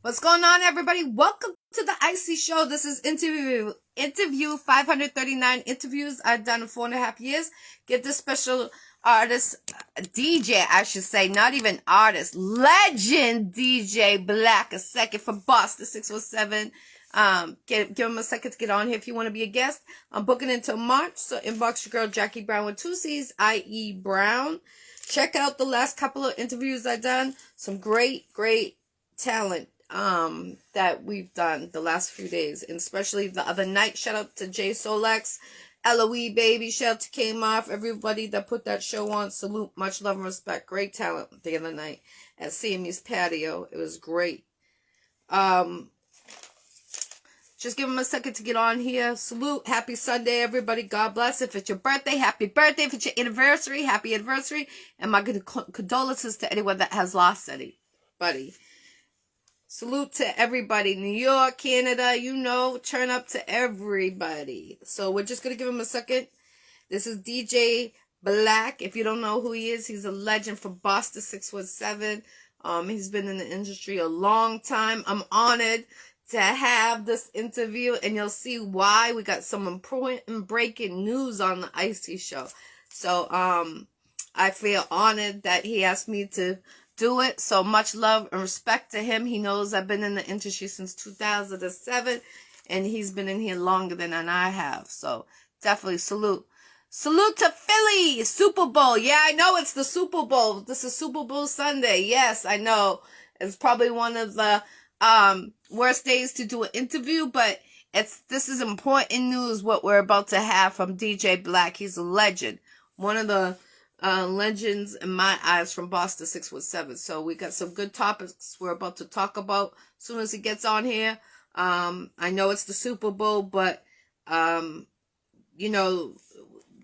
What's going on, everybody? Welcome to the Iccy Showw. This is interview 539 interviews I've done in 4.5 years. Get this special artist, DJ, I should say, not even artist, legend DJ Black a second for Boston 617. Give him a second to get on here if you want to be a guest. I'm booking until March, so inbox your girl Jackie Brown with 2 C's, IE Brown. Check out the last couple of interviews I've done. Some great talent that we've done the last few days, and especially the other night. Shout out to Jay Solex, Eloise Baby, shout out to K-Moff, everybody that put that show on. Salute, much love and respect. Great talent the other night at CME's patio. It was great. Just give him a second to get on here. Salute. Happy Sunday, everybody. God bless. If it's your birthday, happy birthday. If it's your anniversary, happy anniversary. And my condolences to anyone that has lost anybody. Salute to everybody. New York, Canada, turn up to everybody. So we're just going to give him a second. This is DJ Black. If you don't know who he is, he's a legend from Boston 617. He's been in the industry a long time. I'm honored to have this interview, and you'll see why. We got some important breaking news on the Iccy Showw. So I feel honored that he asked me to do it. So much love and respect to him. He knows I've been in the industry since 2007, and he's been in here longer than I have. So definitely salute. Salute to Philly, Super Bowl. Yeah, I know it's the Super Bowl. This is Super Bowl Sunday. Yes, I know. It's probably one of the worst days to do an interview, but this is important news what we're about to have from DJ Black. He's a legend. One of the legends in my eyes from Boston 617. So we got some good topics we're about to talk about as soon as he gets on here. I know it's the Super Bowl, but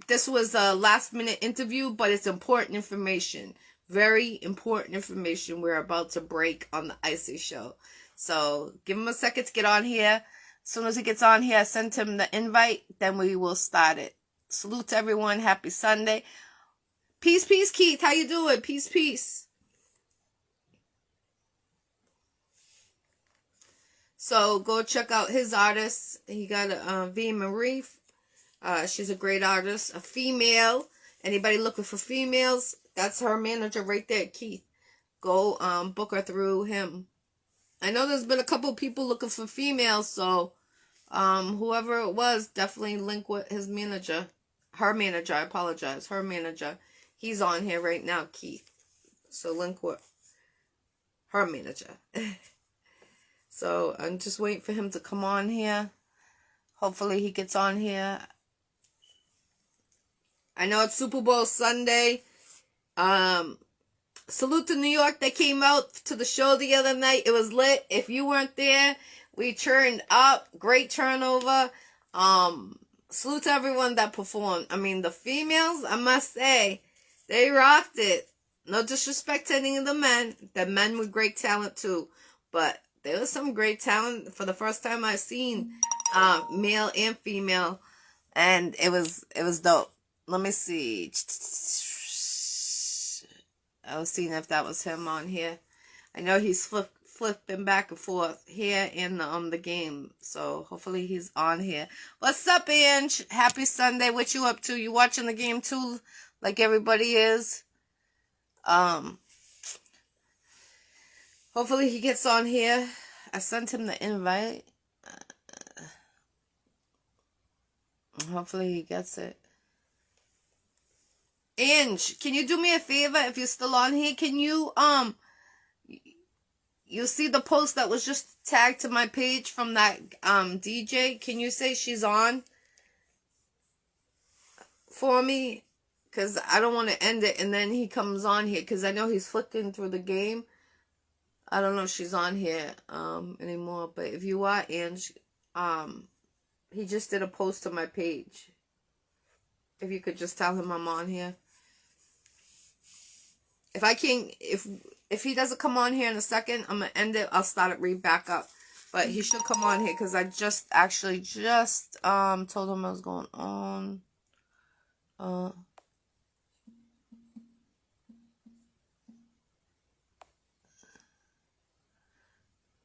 this was a last minute interview, but it's important information. Very important information we're about to break on the Iccy Showw. So give him a second to get on here. As soon as he gets on here, I send him the invite, then we will start it. Salute to everyone. Happy Sunday. Peace, Keith. How you doing? Peace. So go check out his artists. He got V. Marie. She's a great artist. A female. Anybody looking for females? That's her manager right there, Keith. Go book her through him. I know there's been a couple people looking for females, so whoever it was, definitely link with his manager. Her manager, I apologize. Her manager. He's on here right now, Keith. So link with her manager. So I'm just waiting for him to come on here. Hopefully he gets on here. I know it's Super Bowl Sunday. Salute to New York. They came out to the show the other night. It was lit. If you weren't there, we turned up. Great turnover. Salute to everyone that performed. I mean, the females, I must say, they rocked it. No disrespect to any of the men. The men were great talent too. But there was some great talent. For the first time I've seen male and female. And it was dope. Let me see. I was seeing if that was him on here. I know he's flipping back and forth here in the game. So hopefully he's on here. What's up, Ange? Happy Sunday. What you up to? You watching the game too, like everybody is? Hopefully he gets on here. I sent him the invite. Hopefully he gets it. Ange, can you do me a favor if you're still on here? Can you you see the post that was just tagged to my page from that DJ? Can you say she's on for me? Because I don't want to end it and then he comes on here, because I know he's flicking through the game. I don't know if she's on here anymore, but if you are, Ange, he just did a post to my page. If you could just tell him I'm on here. If I can't, if he doesn't come on here in a second, I'm gonna end it. I'll start it right back up. But he should come on here, because I just told him I was going on.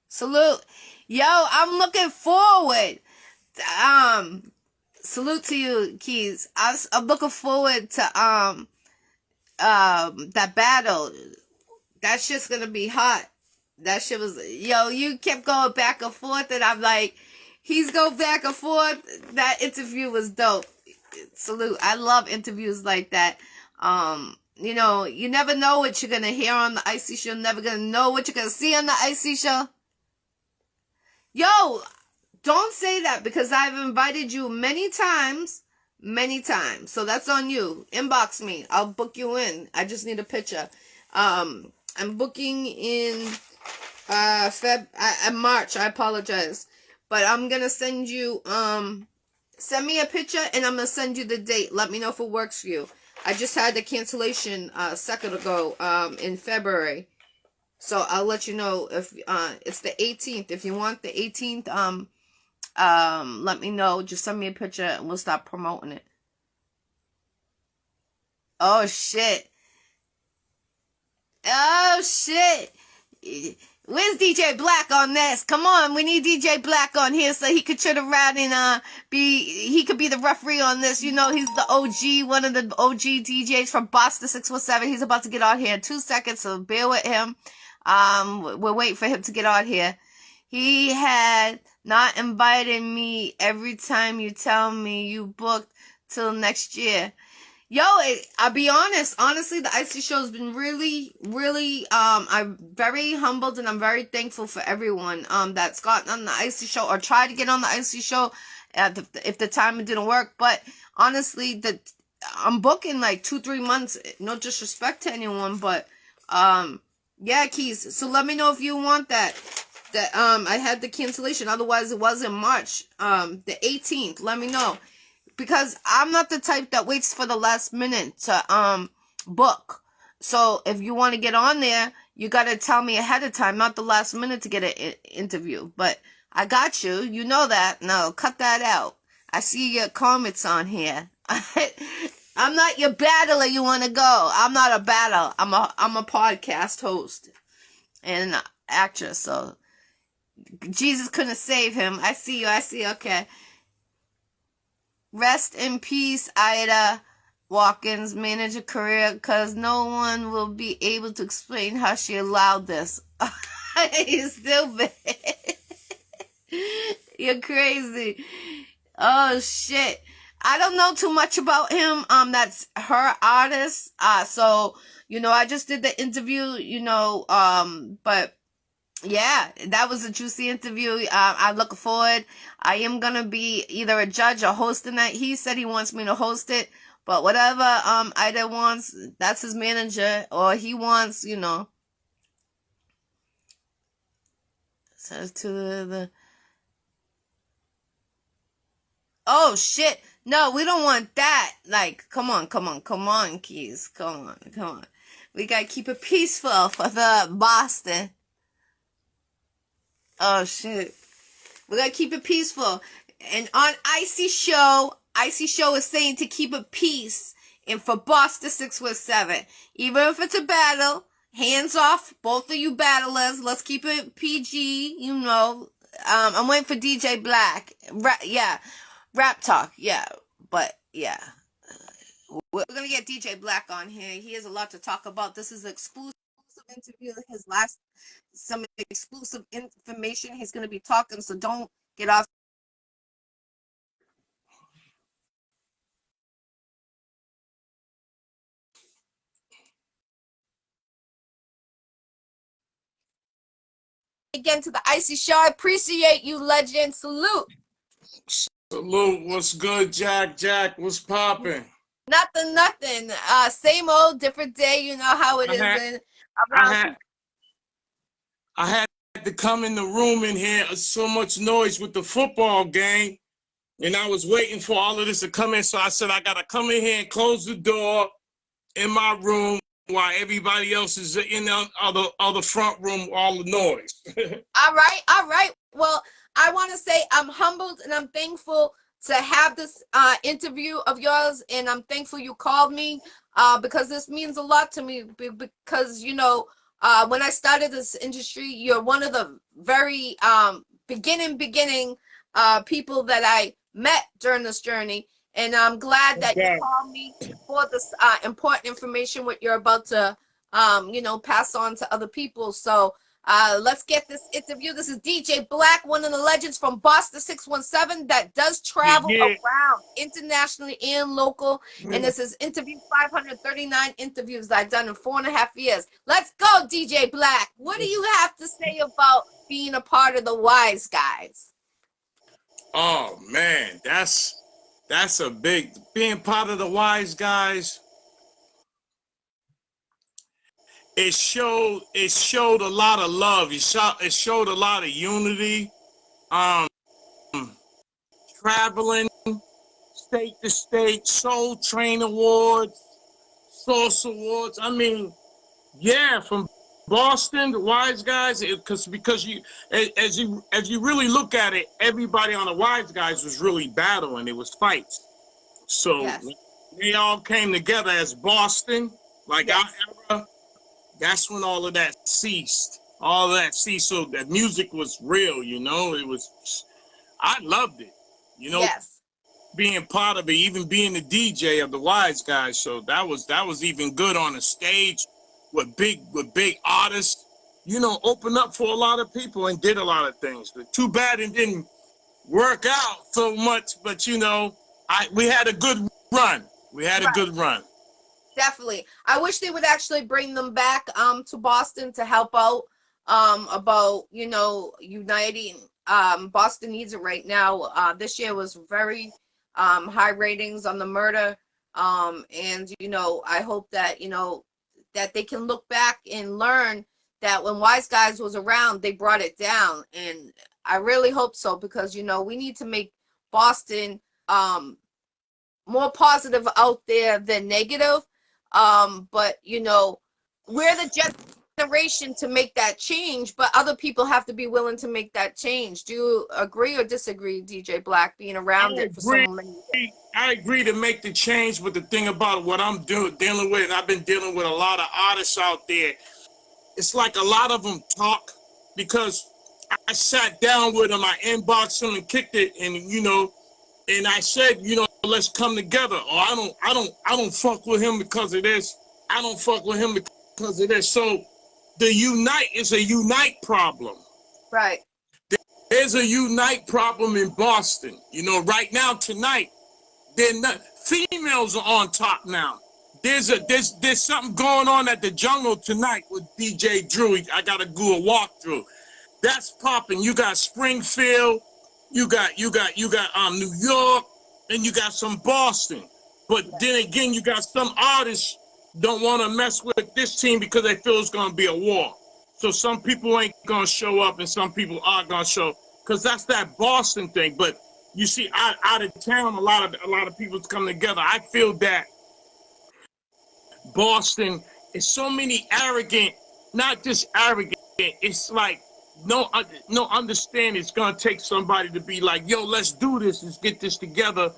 Salute. Yo, I'm looking forward. Um, salute to you, Keys. I'm looking forward to that battle. That shit's gonna be hot. That shit was, yo, you kept going back and forth, and I'm like, he's going back and forth. That interview was dope. Salute. I love interviews like that. You know, you never know what you're gonna hear on the Iccy Show. Never gonna know what you're gonna see on the Iccy Show. Yo, don't say that, because I've invited you many times. Many times. So that's on you. Inbox me. I'll book you in. I just need a picture. I'm booking in March. I apologize. But I'm gonna send you send me a picture, and I'm gonna send you the date. Let me know if it works for you. I just had the cancellation a second ago in February. So I'll let you know if it's the 18th. If you want the 18th, let me know. Just send me a picture and we'll stop promoting it. Oh shit. Oh shit. Where's DJ Black on this? Come on, we need DJ Black on here so he could turn around and he could be the referee on this. You know, he's the OG, one of the OG DJs from Boston 617. He's about to get on here in 2 seconds, so bear with him. We're waiting for him to get on here. He had not invited me every time you tell me you booked till next year. Yo, I'll be honest. Honestly, the Iccy Show has been really, really, I'm very humbled and I'm very thankful for everyone, that's gotten on the Iccy Show or tried to get on the Iccy Show, if the time it didn't work. But honestly, I'm booking like 2-3 months. No disrespect to anyone, but, yeah, Keys. So let me know if you want that. I had the cancellation. Otherwise, it was in March, the 18th. Let me know. Because I'm not the type that waits for the last minute to book. So if you want to get on there, you got to tell me ahead of time, not the last minute to get an interview. But I got you. You know that. No, cut that out. I see your comments on here. I'm not your battler you want to go. I'm not a battler. I'm a podcast host and an actress. So Jesus couldn't save him. I see you. Okay. Rest in peace, Ida Watkins, manager career, because no one will be able to explain how she allowed this. You're stupid. You're crazy. Oh, shit. I don't know too much about him. That's her artist. So, you know, I just did the interview, you know, but yeah, that was a juicy interview. I'm looking forward. I am gonna be either a judge or hosting that. He said he wants me to host it, but whatever Ida wants, that's his manager, or he wants, you know. Says to the oh shit, no, we don't want that. Like, come on, Keys, come on. We gotta keep it peaceful for the Boston. Oh shit. We gotta keep it peaceful. And on Iccy Showw is saying to keep it peace. And for Boston 617, even if it's a battle, hands off, both of you battlers. Let's keep it PG, you know. I'm waiting for DJ Black. Rap talk, yeah. But yeah. We're gonna get DJ Black on here. He has a lot to talk about. This is an exclusive interview. Some exclusive information. He's going to be talking, so don't get off. Again to the Iccy Show. I appreciate you, legend. Salute. Salute. What's good, Jack? Jack, what's popping? Nothing. Same old, different day. You know how it is. I had to come in the room in here. So much noise with the football game, and I was waiting for all of this to come in. So I said I gotta come in here and close the door in my room while everybody else is in the other front room. All the noise. All right. Well, I want to say I'm humbled and I'm thankful to have this interview of yours, and I'm thankful you called me because this means a lot to me, because, you know, when I started this industry, you're one of the very beginning people that I met during this journey, and I'm glad that you Yeah. called me for this important information what you're about to pass on to other people. So let's get this interview. This is DJ Black, one of the legends from Boston 617 that does travel Yeah. around internationally and local. Yeah. And this is interview 539 interviews that I've done in 4.5 years. Let's go, DJ Black. What do you have to say about being a part of the Wise Guys? Oh man, that's a big being part of the Wise Guys. It showed a lot of love. It showed a lot of unity. Um, Traveling state to state, Soul Train Awards, Source Awards. I mean, yeah, from Boston, the Wise Guys, because as you really look at it, everybody on the Wise Guys was really battling. It was fights. So Yes. they all came together as Boston, like Yes. our era. That's when all of that ceased. All of that ceased. So that music was real, you know. It was. I loved it, you know, Yes. being part of it, even being the DJ of the Wise Guys. So that was even good on the stage with big artists. You know, opened up for a lot of people and did a lot of things. But too bad it didn't work out so much. But you know, we had a good run. We had a Right. good run. Definitely. I wish they would actually bring them back to Boston to help out about, uniting. Boston needs it right now. This year was very high ratings on the murder. And I hope that, that they can look back and learn that when Wise Guys was around, they brought it down. And I really hope so because, we need to make Boston more positive out there than negative. But we're the generation to make that change, but other people have to be willing to make that change. Do you agree or disagree, DJ Black, being I around it for so agree. many years? I agree to make the change, but the thing about what I'm dealing with, and I've been dealing with a lot of artists out there. It's like a lot of them talk because I sat down with them, I inboxed them and kicked it, and and I said, let's come together. Or I don't fuck with him because of this. I don't fuck with him because of this. So the unite is a unite problem. Right. There's a unite problem in Boston. Right now tonight, they're not females are on top now. There's something going on at the Jungle tonight with DJ Drew. I gotta do a walkthrough. That's popping. You got Springfield, you got New York, and you got some Boston. But then again, you got some artists don't want to mess with this team because they feel it's gonna be a war. So some people ain't gonna show up, and some people are gonna show because that's that Boston thing. But you see, out of town, a lot of people come together. I feel that Boston is so many arrogant, not just arrogant. It's like no understanding. It's gonna take somebody to be like, yo, let's do this. Let's get this together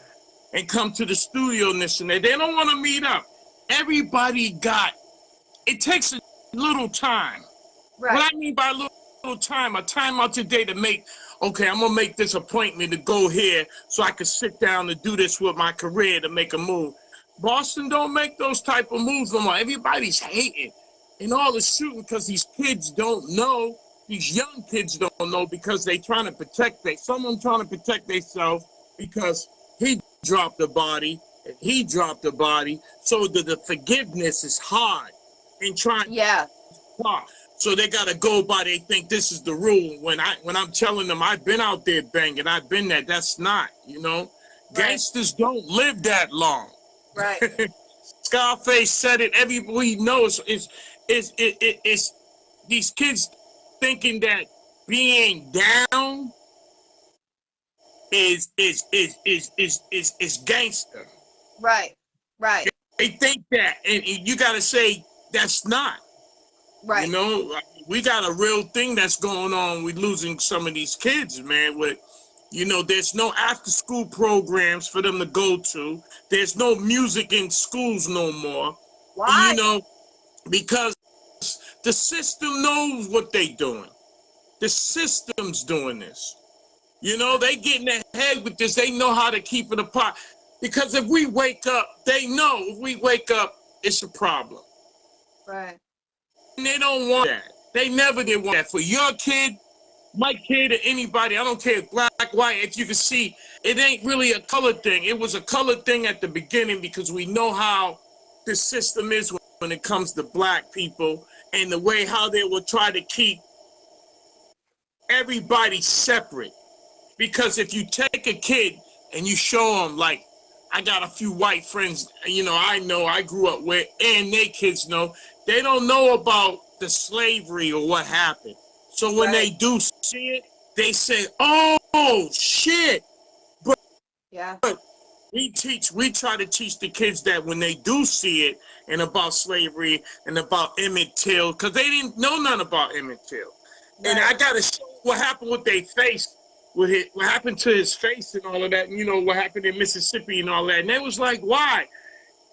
and come to the studio and this and that. They don't want to meet up. Everybody got. It takes a little time. Right. What I mean by little time, a time out today to make. Okay, I'm gonna make this appointment to go here so I can sit down and do this with my career to make a move. Boston don't make those type of moves no more. Everybody's hating and all the shooting because these kids don't know. These young kids don't know because they trying to protect someone trying to protect themselves because he dropped the body and he dropped the body. So the forgiveness is hard and trying Yeah. hard. So they gotta go by. They think this is the rule. When I'm telling them I've been out there banging, I've been there. That's not. Right. Gangsters don't live that long. Right. Scarface said it. Everybody knows is these kids thinking that being down is gangster. Right. Right. They think that, and you gotta say that's not. Right. We got a real thing that's going on. We're losing some of these kids, man. There's no after school programs for them to go to. There's no music in schools no more. Why? Because The system knows what they doing. The system's doing this. You know, they getting ahead with this. They know how to keep it apart. Because if we wake up, they know if we wake up, it's a problem. Right. And they don't want that. They never did want that. For your kid, my kid, or anybody, I don't care if black, white, if you can see, it ain't really a color thing. It was a color thing at the beginning because we know how the system is when it comes to black people and the way how they will try to keep everybody separate. Because if you take a kid and you show them, like, I got a few white friends, you know I grew up with, and they kids know, they don't know about the slavery or what happened. So when they do see it, they say, oh, shit. Yeah. But we try to teach the kids that when they do see it and about slavery and about Emmett Till, because they didn't know nothing about Emmett Till. Right. And I got to show what happened with their face, with it, what happened to his face and all of that, and, you know, what happened in Mississippi and all that. And they was like, why?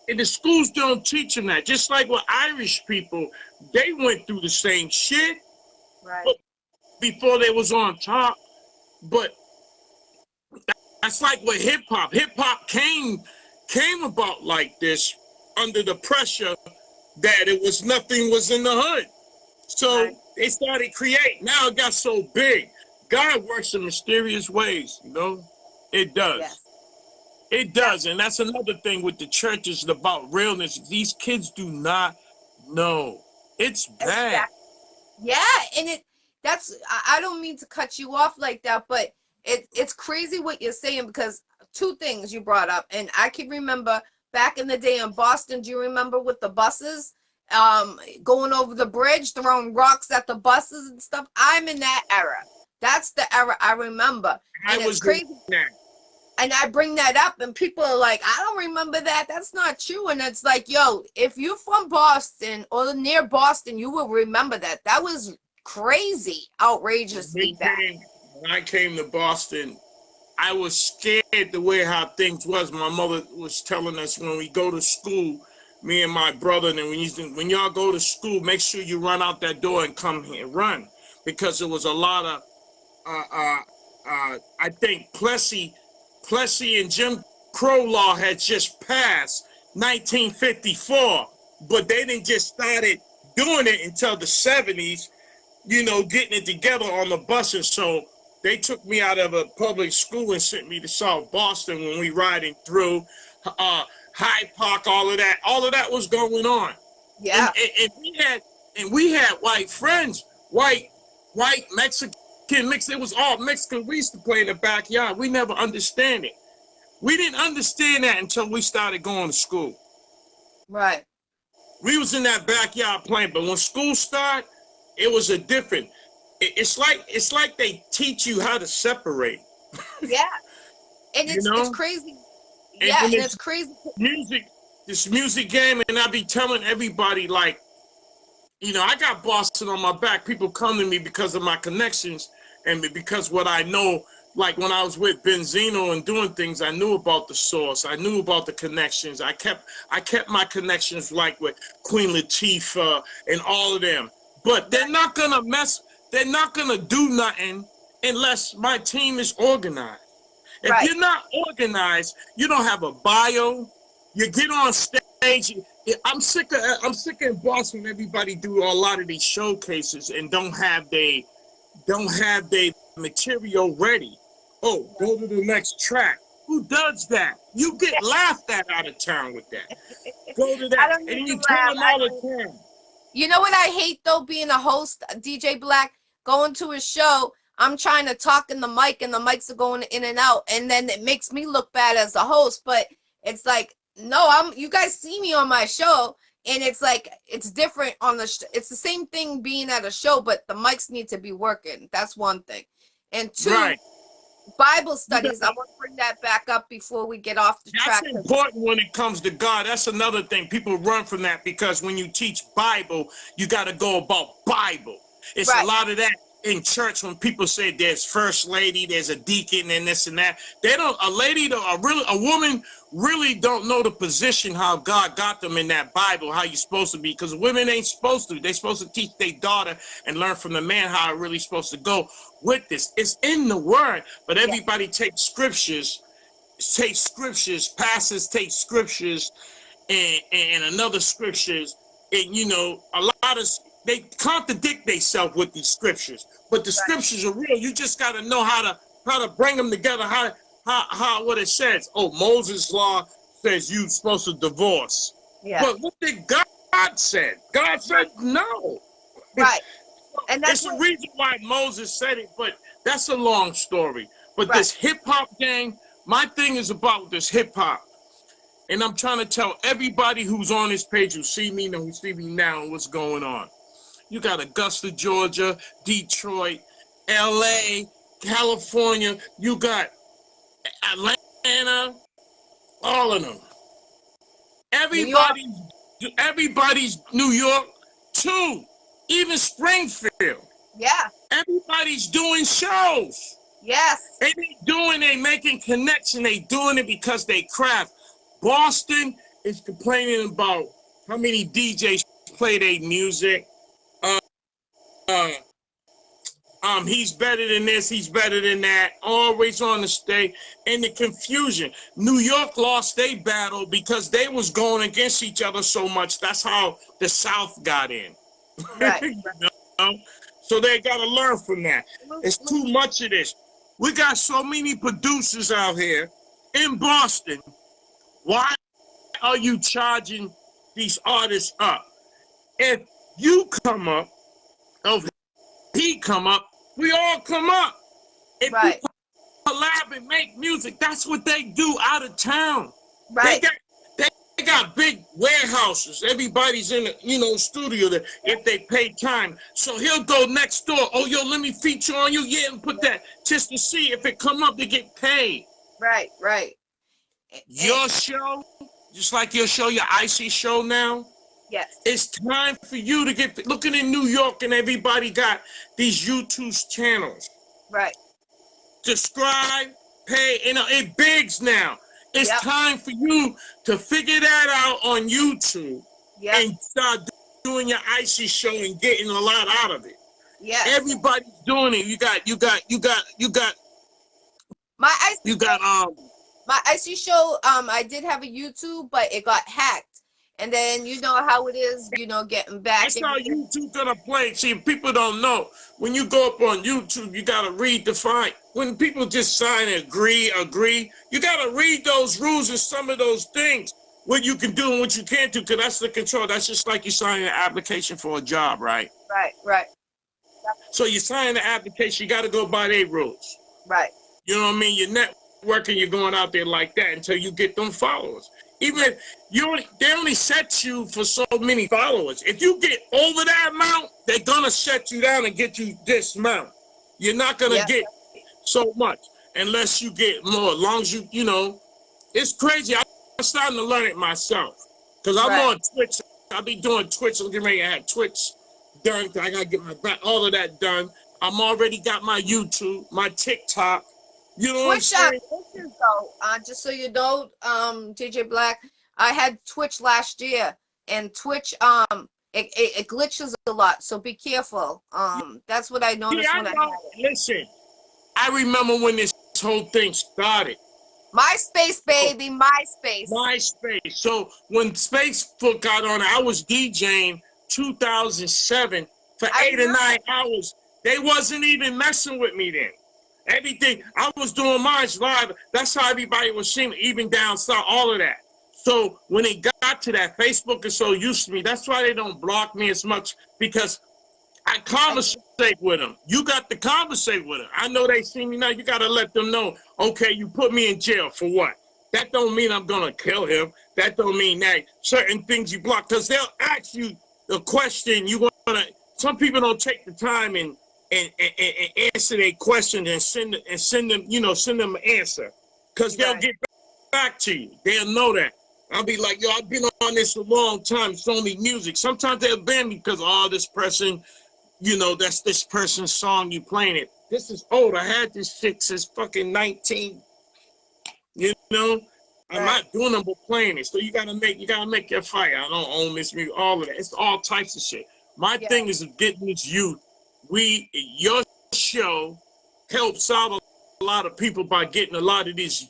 And the schools don't teach them that. Just like with Irish people, they went through the same shit before they was on top. But that's like with hip hop. Hip hop came about like this under the pressure that it was nothing was in the hood. So they started creating. Now it got so big. God works in mysterious ways, you know? It does. Yes. It does. And that's another thing with the churches about realness. These kids do not know. It's bad. Exactly. Yeah, and I don't mean to cut you off like that, but it's crazy what you're saying, because two things you brought up, and I can remember back in the day in Boston. Do you remember with the buses going over the bridge, throwing rocks at the buses and stuff? I'm in that era. That's the era I remember. And it's crazy. And I bring that up, and people are like, I don't remember that. That's not true. And it's like, yo, if you're from Boston or near Boston, you will remember that. That was crazy, outrageously bad. When I came to Boston, I was scared the way how things was. My mother was telling us when we go to school, me and my brother, and when y'all go to school, make sure you run out that door and come here, run. Because there was a lot of, I think Plessy and Jim Crow law had just passed 1954, but they didn't just started doing it until the 70s, you know, getting it together on the buses. So they took me out of a public school and sent me to South Boston when we riding through Hyde Park, all of that was going on. Yeah. And we had white friends, white, Mexican, mixed. It was all Mexican. We used to play in the backyard. We never understand it. We didn't understand that until we started going to school. Right. We was in that backyard playing, but when school started, it was a different. It's like they teach you how to separate. Yeah, and it's crazy. Yeah, and it's crazy. This music game, and I be telling everybody, like, you know, I got Boston on my back. People come to me because of my connections and because what I know. Like when I was with Benzino and doing things, I knew about the source. I knew about the connections. I kept my connections, like with Queen Latifah and all of them. But they're not gonna they're not gonna do nothing unless my team is organized. If you're not organized, you don't have a bio. You get on stage. I'm sick of Boston when everybody do a lot of these showcases and don't have their material ready. Oh, go to the next track. Who does that? You get laughed at out of town with that. Go to that, and you tell them all the time. You know what I hate though, being a host, DJ Black, going to a show, I'm trying to talk in the mic and the mics are going in and out, and then it makes me look bad as a host. But it's like, no, you guys see me on my show, and it's like, it's different on it's the same thing being at a show, but the mics need to be working. That's one thing. And two, Bible studies. I want to bring that back up before we get off the track. That's important when it comes to God. That's another thing. People run from that because when you teach Bible, you got to go about Bible. It's a lot of that. in church when people say there's first lady, there's a deacon, and this and that. They don't. A woman really don't know the position how God got them in that Bible, how you're supposed to be, because women ain't supposed to. They're supposed to teach their daughter and learn from the man how it really supposed to go with this. It's in the word, but everybody takes scriptures, pastors take scriptures and another scriptures, and a lot of they contradict themselves with these scriptures, but the scriptures are real. You just got to know how to bring them together. How what it says. Oh, Moses' law says you're supposed to divorce. Yeah. But what did God say? God said no. Right. And that's the reason why Moses said it, but that's a long story. But this hip hop gang, my thing is about this hip hop. And I'm trying to tell everybody who's on this page, who see me now, what's going on. You got Augusta, Georgia, Detroit, LA, California. You got Atlanta, all of them. Everybody's New York too. Even Springfield. Yeah. Everybody's doing shows. Yes. And they making connection. They doing it because they craft. Boston is complaining about how many DJs play their music. He's better than this, he's better than that, always on the stage, and the confusion. New York lost their battle because they was going against each other so much. That's how the South got in. Right. You know? So they got to learn from that. It's too much of this. We got so many producers out here in Boston. Why are you charging these artists up? If you come up, if he come up, we all come up. If you collab and make music, that's what they do out of town. Right. They got big warehouses. Everybody's in the studio there if they pay time. So he'll go next door. Oh, yo, let me feature on you. Yeah, and put that just to see if it come up to get paid. Right, right. Your show, just like your show, your Iccy Showw now. Yes. It's time for you to get, looking in New York and everybody got these YouTube channels. Right. Subscribe, pay, it bigs now. It's time for you to figure that out on YouTube and start doing your Iccy Showw and getting a lot out of it. Yeah. Everybody's doing it. You got my Iccy Showw, I did have a YouTube, but it got hacked. And then you know how it is, getting back. That's how YouTube gonna play. See, people don't know. When you go up on YouTube, you gotta read the fine. When people just sign agree, you gotta read those rules and some of those things. What you can do and what you can't do, because that's the control. That's just like you signing an application for a job, right? Right, right. So you sign the application, you gotta go by their rules. Right. You know what I mean? You're networking, you're going out there like that until you get them followers. Even if they only set you for so many followers. If you get over that amount, they're gonna set you down and get you this amount. You're not gonna get so much unless you get more. As long as it's crazy. I'm starting to learn it myself because I'm on Twitch. I'll be doing Twitch. I'm getting ready to have Twitch done. I gotta get my back, all of that done. I'm already got my YouTube, my TikTok. You know Twitch, just so you know, DJ Black, I had Twitch last year, and Twitch, it glitches a lot, so be careful. That's what I noticed when I had it. Listen, I remember when this whole thing started. MySpace, baby, MySpace. MySpace. So when Facebook got on, I was DJing 2007 for 8 or 9 hours. They wasn't even messing with me then. Everything, I was doing mine live. That's how everybody was seeing me, even down south, all of that. So when it got to that, Facebook is so used to me. That's why they don't block me as much, because I conversate with them. You got to conversate with them. I know they see me now. You got to let them know, okay, you put me in jail for what? That don't mean I'm going to kill him. That don't mean that certain things you block, because they'll ask you the question. You want to, some people don't take the time and answer their questions and send them an answer, because they'll get back to you. They'll know that. I'll be like, I've been on this a long time. It's only music. Sometimes they'll ban me because this person you know, that's this person's song, you playing it. This is old. I had this shit since fucking 19, you know. I'm Right. not doing them but playing it. So you gotta make your fire. I don't own this music, all of that. It's all types of shit. My Yeah. thing is getting this youth. Your show helps out a lot of people by getting a lot of these,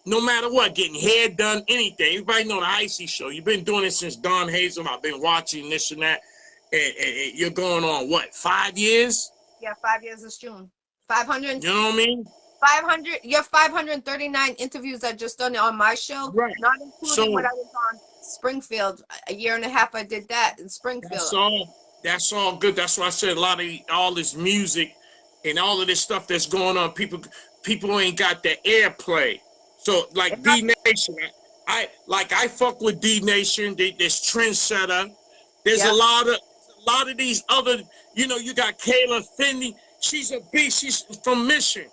no matter what, getting hair done, anything. Everybody know the Iccy Show. You've been doing it since Don Hazel. I've been watching this and that. And you're going on what, 5 years? Yeah, 5 years this June. 500. You know what I mean? 500. Your 539 interviews I just done on my show, Right. not including So when I was on Springfield. A year and a half I did that in Springfield. that's all good. That's why I said a lot of all this music and all of this stuff that's going on. People ain't got the airplay. So like D Nation, I fuck with D Nation. This trendsetter. There's Yeah. a lot of these other. You know, you got Kayla Finney. She's a beast. She's from Mission.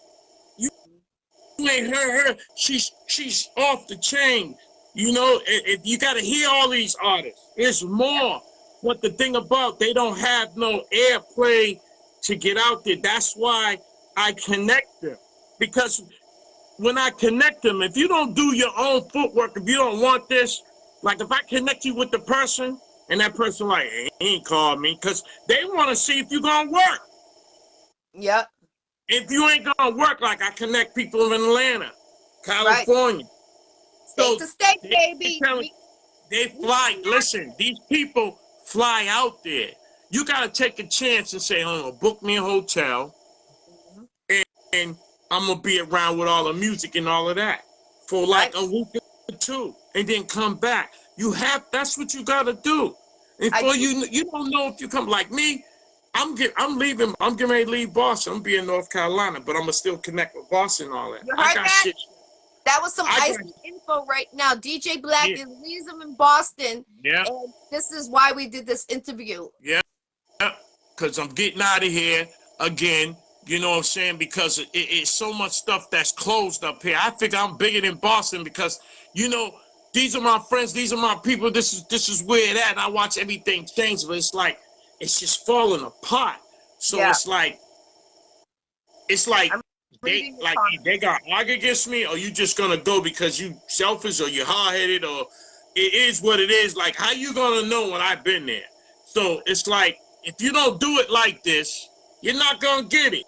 You ain't heard her. She's off the chain. You know, you got to hear all these artists. There's more. But the thing about, they don't have no airplay to get out there. That's why I connect them. Because when I connect them, if you don't do your own footwork, if you don't want this, like if I connect you with the person and that person like, hey, he ain't called me, because they want to see if you're going to work. Yep. If you ain't going to work, like I connect people in Atlanta, California. State to state, baby. They fly. Listen, these people fly out there. You got to take a chance and say, oh, book me a hotel, and I'm going to be around with all the music and all of that for like a week or two, and then come back. That's what you got to do. And for you don't know if you come like me. I'm leaving. I'm getting ready to leave Boston. I'm gonna be in North Carolina, but I'm gonna still connect with Boston and all that. You heard that? Shit. That was some Iccy info right now. DJ Black is leaving in Boston. Yeah. And this is why we did this interview. Yeah. Because I'm getting out of here again. You know what I'm saying? Because it's so much stuff that's closed up here. I think I'm bigger than Boston because, you know, these are my friends. These are my people. This is where it at. And I watch everything change, but it's like, it's just falling apart. So it's like they got argue against me, or you just gonna go because you selfish or you hard-headed, or it is what it is. Like, how you gonna know when I've been there? So it's like, if you don't do it like this, you're not gonna get it.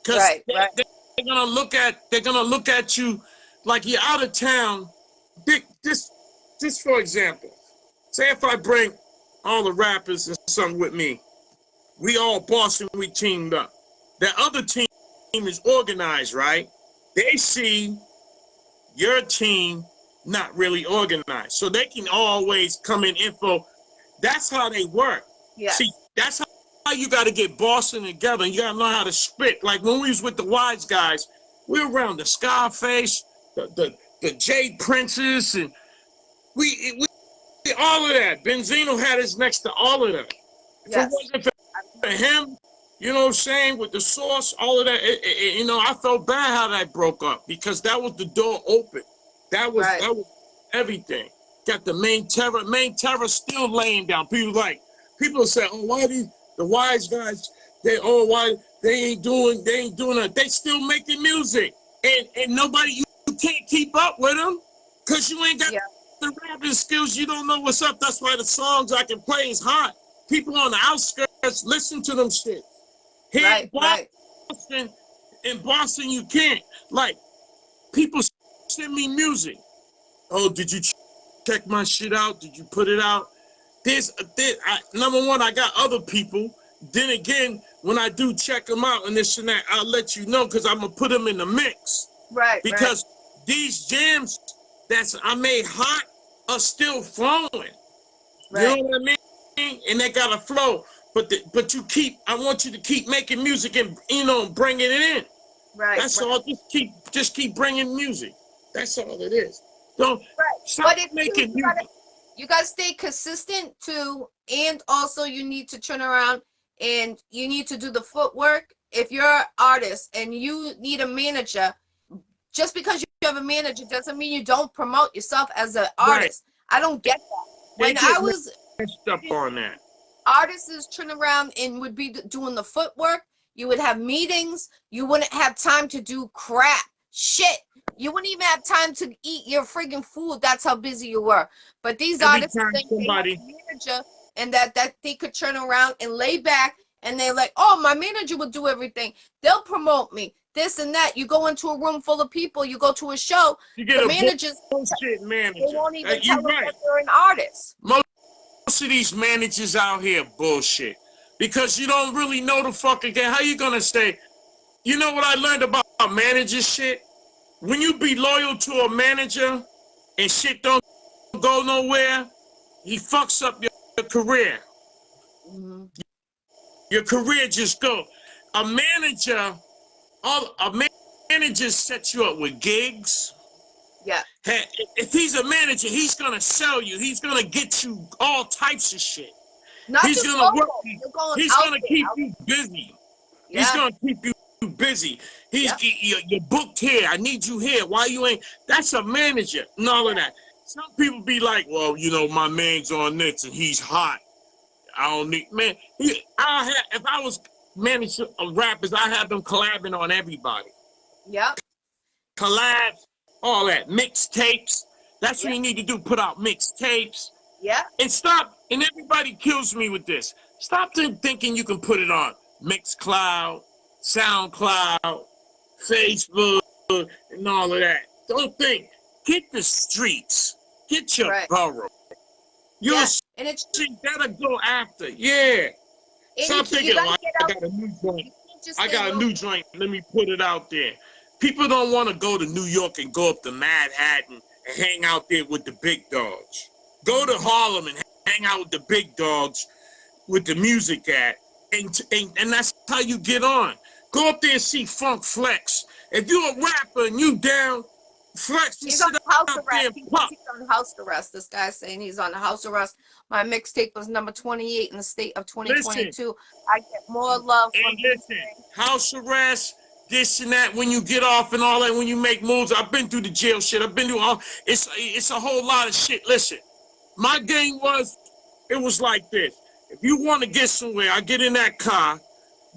Because they're gonna look at you like you're out of town. Just for example, say if I bring all the rappers and something with me, we all Boston, we teamed up. The other team is organized, right? They see your team not really organized, so they can always come in info. That's how they work. Yeah. See, that's how you got to get Boston together. You got to know how to spit. Like when we was with the Wise Guys, we were around the Scarface, the Jade Princes, and we all of that. Benzino had us next to all of that. If it wasn't for him, you know what I'm saying, with the Source, all of that, you know, I felt bad how that broke up because that was the door open. That was everything. Got the main terror still laying down. People say, oh, why the Wise Guys, why they ain't doing it. They still making music. And nobody, you can't keep up with them because you ain't got the rapping skills. You don't know what's up. That's why the songs I can play is hot. People on the outskirts listen to them shit. Here in Boston, you can't. Like, people send me music. Oh, did you check my shit out? Did you put it out? Number one, I got other people. Then again, when I do check them out and this and that, I'll let you know because I'm going to put them in the mix. Right. Because these jams that I made hot are still flowing. Right. You know what I mean? And they got to flow. But I want you to keep making music and, you know, bringing it in. Right. That's all. Just keep bringing music. That's all it is. Don't stop making music. You gotta stay consistent too, and also you need to turn around and you need to do the footwork. If you're an artist and you need a manager, just because you have a manager doesn't mean you don't promote yourself as an artist. I don't get that. When I was messed up on that. artists turn around and would be doing the footwork. You would have meetings. You wouldn't have time to do crap shit. You wouldn't even have time to eat your friggin' food. That's how busy you were. But these Every artists time think they have somebody, a manager and that they could turn around and lay back and they're like, oh, my manager will do everything. They'll promote me. This and that. You go into a room full of people. You go to a show. you get The a managers, bullshit they manager. won't even You tell them right. that they're an artist. Most of these managers out here bullshit because you don't really know the fucking game. How you gonna say? You know what I learned about manager shit? When you be loyal to a manager and shit don't go nowhere, he fucks up your career. Mhm. Your career just go. A manager, a manager sets you up with gigs. Yeah. If he's a manager, he's gonna sell you. He's gonna get you all types of shit. Not He's just gonna work local. you. You're going He's out gonna there. keep you busy. He's Yeah. gonna keep you busy. Yeah. You're booked here. I need you here. Why you ain't? That's a manager and all of that. Some people be like, well, you know, my man's on this and he's hot. I don't need man. If I was manager of rappers, I have them collabing on everybody. Yeah. Collabs, all that. Mixtapes. That's what Yeah. you need to do. Put out mixtapes. Yeah. And stop, and everybody kills me with this. Stop thinking you can put it on Mixcloud, SoundCloud, Facebook, and all of that. Don't think. Get the streets. Get your Right. borough. You'll Yeah. see And it's that'll go after. Yeah. So I'm you thinking, gotta oh, get I out. got a new joint. You can't just I stay got a local. new joint. Let me put it out there. People don't want to go to New York and go up to Manhattan and hang out there with the big dogs. Go to Harlem and hang out with the big dogs with the music at, and that's how you get on. Go up there and see Funk Flex. If you're a rapper and you down, Flex, you He's on sit house out there arrest. and He pop. thinks he's on house arrest. This guy's saying he's on house arrest. My mixtape was number 28 in the state of Listen, 2022. I get more love hey, from listen, house arrest, this and that, when you get off and all that, when you make moves. I've been through the jail shit. I've been through all, it's a whole lot of shit. Listen, my game it was like this. If you want to get somewhere, I get in that car,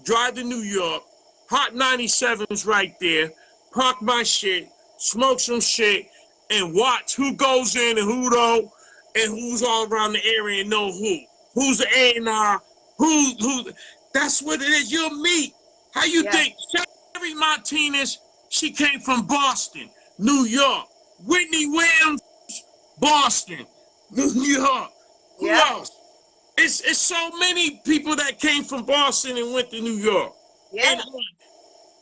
drive to New York, Hot 97's right there, park my shit, smoke some shit, and watch who goes in and who don't, and who's all around the area and know who. Who's the A&R, who, that's what it is. You'll meet. How you Yeah. think? Sherry Martinez, she came from Boston, New York. Whitney Williams, Boston, New York. Who Yeah. else? It's so many people that came from Boston and went to New York. Yeah. And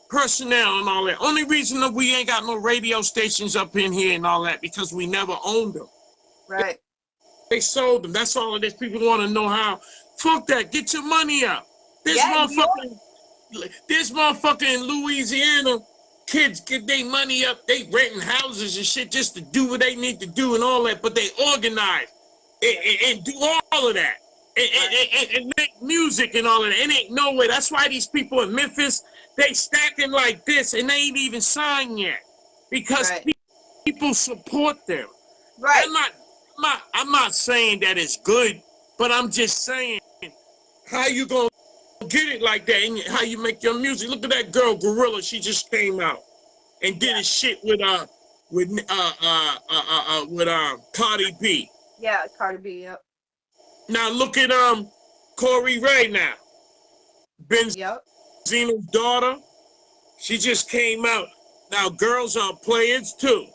personnel and all that. Only reason that we ain't got no radio stations up in here and all that because we never owned them. Right. They sold them. That's all it is. People want to know how. Fuck that. Get your money up. This Yeah, motherfucker in Louisiana, kids get their money up. They renting houses and shit just to do what they need to do and all that. But they organize and do all of that. And make music and all of that. It ain't no way. That's why these people in Memphis, they stacking like this and they ain't even signed yet. Because Right. people support them. Right. I'm not saying that it's good, but I'm just saying how you gonna get it like that and how you make your music. Look at that girl Gorilla. She just came out and did a shit with Cardi B. Yeah, Cardi B. Yep. Now look at Corey Ray now. Yep. Benzino's daughter. She just came out. Now girls are players too.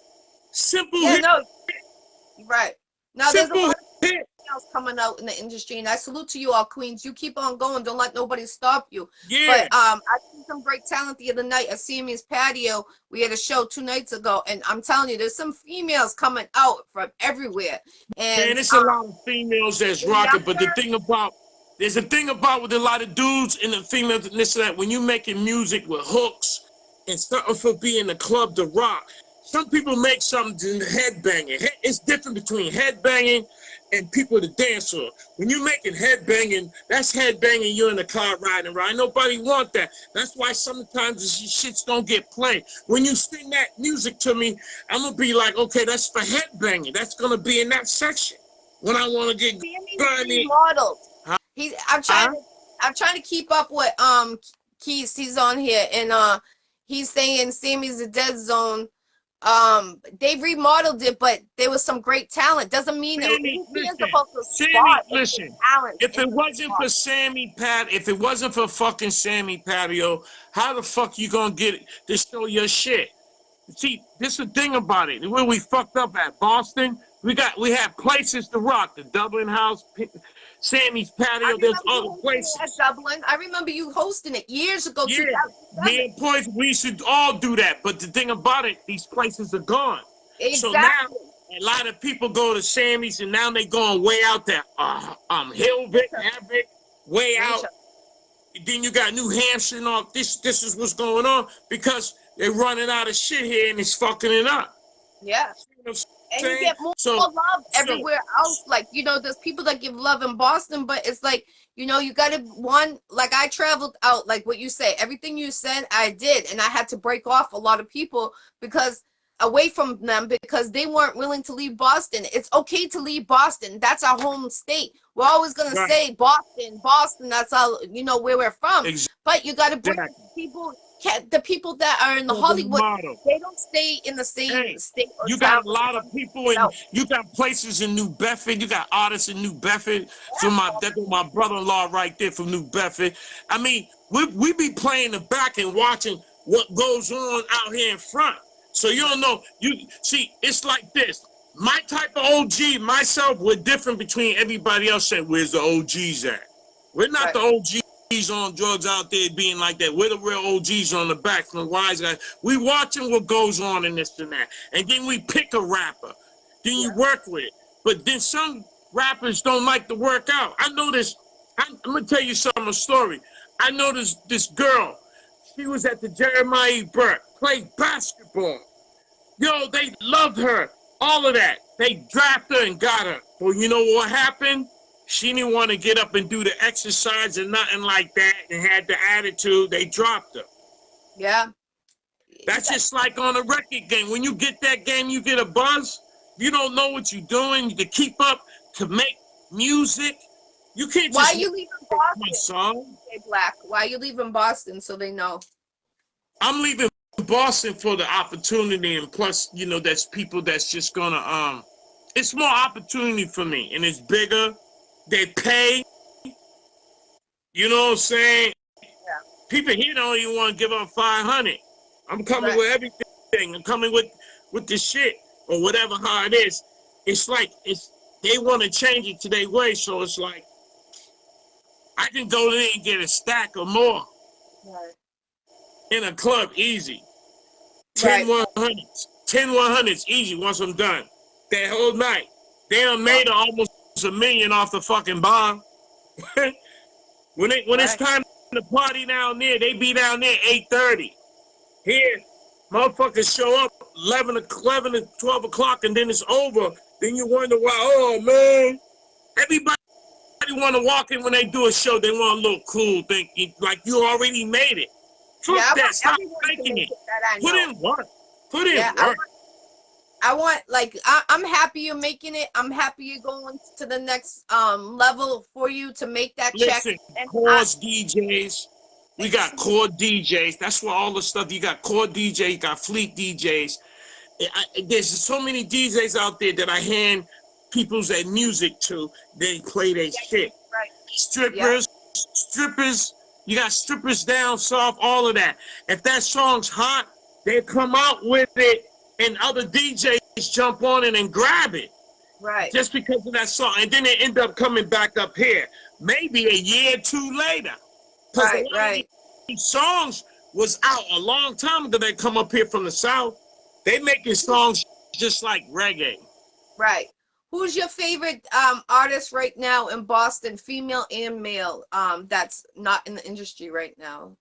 Simple Yeah. hit. No. Right. Now there's a Simple lot of hit. else coming out in the industry, and I salute to you all, queens. You keep on going. Don't let nobody stop you. Yeah. But I see some great talent the other night at CME's patio. We had a show 2 nights ago, and I'm telling you, there's some females coming out from everywhere. And Man, it's a lot of females that's rocking, but there's a thing about with a lot of dudes and the females and this and that. When you making music with hooks and something for being a club to rock, some people make something headbanging. It's different between headbanging and people to dance on. When you're making headbanging, that's headbanging. You're in the car riding around. Nobody want that. That's why sometimes the shits don't get played. When you sing that music to me, I'm gonna be like, okay, that's for headbanging. That's gonna be in that section. When I want to get grimy. models. Huh? I'm Huh? trying to keep up with Keys. He's on here and he's saying Sammy's the dead zone. They remodeled it, but there was some great talent. Doesn't mean Sammy, who cares listen. about the Sammy, spot if the listen. talent If in it the wasn't spot. for if it wasn't for fucking Sammy Patio, how the fuck you gonna get it to show your shit? See, this is the thing about it. Where we fucked up at Boston, we had places to rock. The Dublin House, Sammy's I Patio. There's remember you other hosting it at places. Dublin. I remember you hosting it years ago, Yeah, me 2007. and Poison, we should all do that. But the thing about it, these places are gone. So now Exactly. a lot of people go to Sammy's, and now they going way out there. Hillvick, Havoc, way out. Nature. Then you got New Hampshire and all. This is what's going on because they're running out of shit here and it's fucking it up. Yeah. You know what I'm And you saying? get more So, love so everywhere else. Like, there's people that give love in Boston, but it's like, you gotta like I traveled out, like what you say, everything you said, I did. And I had to break off a lot of people because away from them because they weren't willing to leave Boston. It's okay to leave Boston. That's our home state. We're always gonna right, say Boston, Boston, that's all where we're from. exactly. But you gotta bring people the people that are in the So the Hollywood, motto. they don't stay in the same Hey, state or you town. got a lot of people and No. you got places in New Bedford. You got artists in New Bedford. So that's my brother-in-law right there from New Bedford. I mean, we be playing the back and watching what goes on out here in front. So you don't know. You see, it's like this. My type of OG, myself, we're different between everybody else. Saying, where's the OGs at? We're not Right. the OGs on drugs out there being like that. We're the real OGs on the back from the wise guys. We watching what goes on in this and that. And then we pick a rapper. Then you work with it. But then some rappers don't like to work out. I know this. I'm going to tell you a story. I know this girl. She was at the Jeremiah E. Burke, played basketball. Yo, they loved her. All of that. They drafted her and got her. Well, you know what happened? She didn't want to get up and do the exercise and nothing like that and had the attitude. They dropped her. Yeah. That's just like on a record game. When you get that game, you get a buzz. You don't know what you're doing to keep up, to make music. You can't Why just are you leaving my Boston? song. Hey, Black. Why are you leaving Boston so they know? I'm leaving Boston for the opportunity, and plus, that's people that's just gonna it's more opportunity for me, and it's bigger. They pay. You know what I'm saying? Yeah. People here don't even want to give up 500. I'm coming with everything. I'm coming with the shit or whatever how it is. It's like they want to change it to their way, so it's like I can go there and get a stack or more Right. in a club easy. 10 Right. 100s. 10 100s easy once I'm done. That whole night. They done made almost $1 million off the fucking bomb. when it's time to party down there, they be down there 8:30. Here, motherfuckers show up 11 to 12 o'clock and then it's over. Then you wonder why, oh man. Everybody want to walk in when they do a show. They want to look cool, thinking like you already made it. Fuck that. Stop faking it. Put in work. Put in work. I want like I'm happy you're making it. I'm happy you're going to the next level for you to make that check. Listen, And Chords DJs. We got core DJs. That's where all the stuff. You got core DJs. You got fleet DJs. There's so many DJs out there that I hand people's that music to. They play their shit. Right. Strippers. You got strippers down south. All of that. If that song's hot, they come out with it, and other DJs jump on it and grab it. Right. Just because of that song, and then they end up coming back up here, maybe a year or two later. Right. These songs was out a long time ago. They come up here from the south. They making songs just like reggae. Right. Who's your favorite artist right now in Boston, female and male, that's not in the industry right now?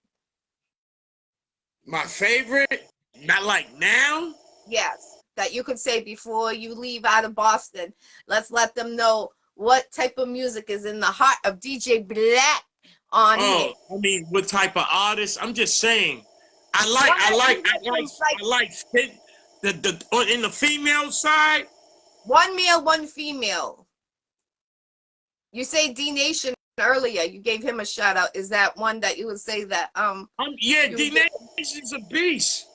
My favorite, not like now. Yes, that you could say before you leave out of Boston. Let's let them know what type of music is in the heart of DJ Black on here. I mean, what type of artist? I'm just saying. I like in the female side. One male, one female. You say D Nation. earlier. You gave him a shout out. Is that one that you would say that Yeah, you would give him? D-Nation's a beast.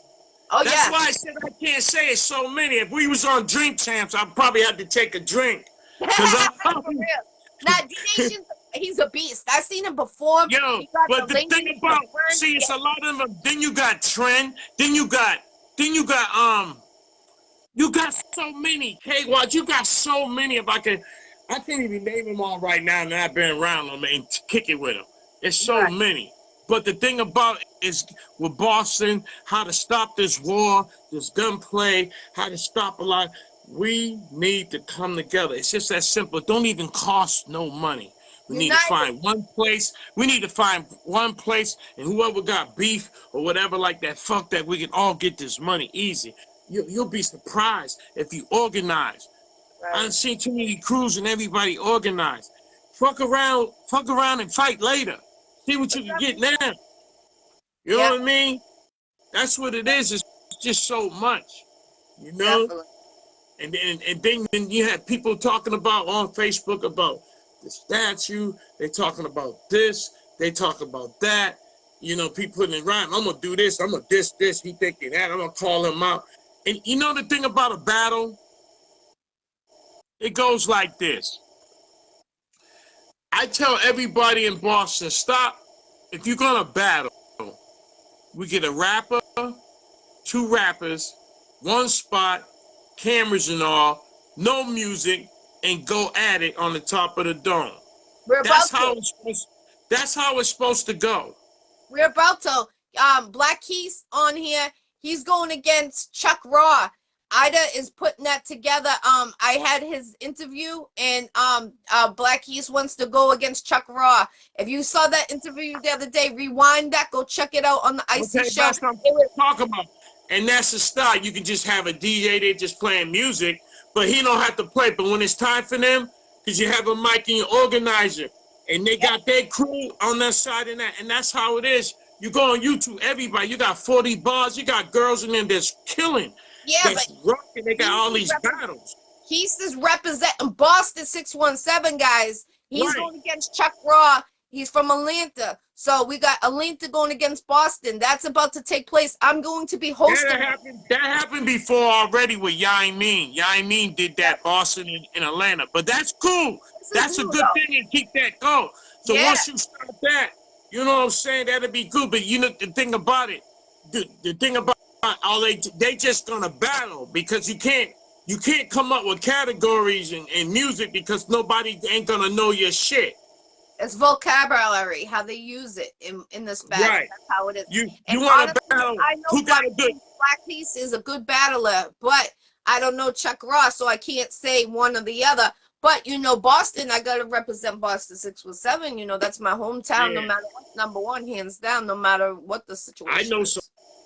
Oh That's yeah. why I said I can't say it so many. If we was on Drink Champs, I'd probably have to take a drink. Cause For real. Now D Nation, he's a beast. I've seen him perform. yo, He got but the the thing ladies, the about, friends. see, it's a lot of them. Then you got Trend. You got so many. K-Watch, you got so many. If I can't even name them all right now, and I've been around them and kick it with them. It's so Right. many. But the thing about it is with Boston, how to stop this war, this gunplay, how to stop a lot. We need to come together. It's just that simple. It don't even cost no money. We need to United. find one place. We need to find one place, and whoever got beef or whatever like that, fuck that. We can all get this money easy. You'll be surprised if you organize. Right. I've seen too many crews and everybody organized. Fuck around and fight later. See what you can get now. You know Yeah, what I mean? That's what it is. It's just so much, you know? definitely. And then you have people talking about on Facebook about the statue. They talking about this. They talk about that. You know, people putting in rhyme. I'm gonna do this. I'm gonna this. He thinking that. I'm gonna call him out. And you know the thing about a battle, it goes like this. I tell everybody in Boston, stop. If you're gonna battle, we get a rapper, two rappers, one spot, cameras and all, no music, and go at it on the top of the dome. We're That's about how to. it's supposed. That's how it's supposed to go. We're about to. Black Keys on here. He's going against Chuck Raw. Ida is putting that together. I had his interview, and Black Keys wants to go against Chuck Raw. If you saw that interview the other day, rewind that. Go check it out on the Iccy Okay, Show. that's what I'm talking about. And that's the style. You can just have a DJ there just playing music, but he don't have to play. But when it's time for them, because you have a mic and your organizer, and they got their crew on that side and that's how it is. You go on YouTube, everybody, you got 40 bars, you got girls in there that's killing, Yeah, but that's rocking. They got all these battles. Keith is representing Boston 617, guys. He's Right. going against Chuck Raw. He's from Atlanta. So we got Atlanta going against Boston. That's about to take place. I'm going to be hosting. That happened before already with Yain Mean. Yain Mean did that, Boston and Atlanta. But that's cool. That's a good thing, and keep that going. So once you start that, you know what I'm saying, that'll be good. But you know the thing about it, the thing about all they just gonna battle, because you can't come up with categories and music because nobody ain't gonna know your shit. It's vocabulary, how they use it in this battle. Right. That's how it is. You And want to honestly, battle? I know Who got a good? Black Keys is a good battler, but I don't know Chuck Raw, so I can't say one or the other. But you know, Boston, I gotta represent Boston 617. You know, that's my hometown. No matter what's number one, hands down. No matter what the situation. I know is.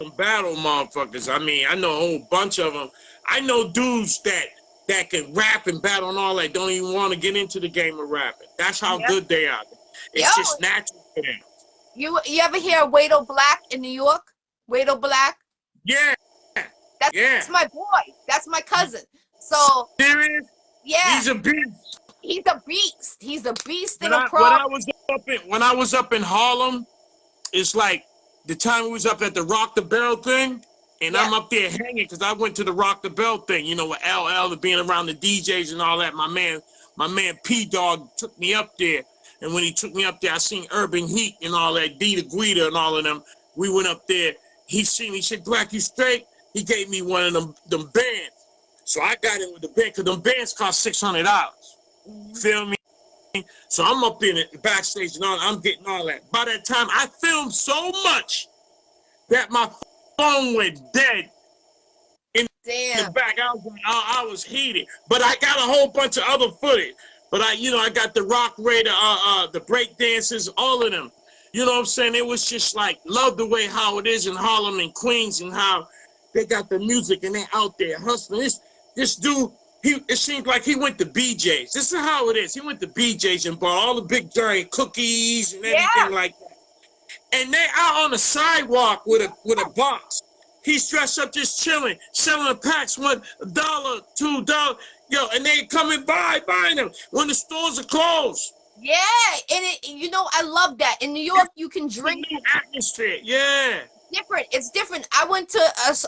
some battle motherfuckers. I mean, I know a whole bunch of them. I know dudes that can rap and battle and all that. Don't even want to get into the game of rapping. That's how good they are. It's just natural for them. You ever hear Wado Black in New York? Wado Black? Yeah. That's my boy. That's my cousin. So serious? Yeah. He's a beast. He's a beast. He's a beast When and a pro. when I was up in Harlem, it's like the time we was up at the Rock the Bell thing, and I'm up there hanging because I went to the Rock the Bell thing, you know, with LL and being around the DJs and all that. My man P Dog took me up there. And when he took me up there, I seen Urban Heat and all that, D the Guida and all of them. We went up there. He seen me, he said, Black, you straight? He gave me one of them bands. So I got in with the band, because them bands cost $600. Feel me? So I'm up in the backstage and all, I'm getting all that. By that time, I filmed so much that my phone went dead in the back. I was heated. But I got a whole bunch of other footage. But I got the Rock Raider, the break dancers, all of them. You know what I'm saying? It was just like, love the way how it is in Harlem and Queens and how they got the music and they out there hustling. This dude, it seems like he went to BJ's. This is how it is. He went to BJ's and bought all the big giant cookies and everything like that. And they out on the sidewalk with a box. He's dressed up just chilling, selling the packs, $1, $2. Yo, and they coming by buying them when the stores are closed. Yeah, and I love that. In New York, you can It's a drink. new atmosphere. Yeah. Different. It's different. I went to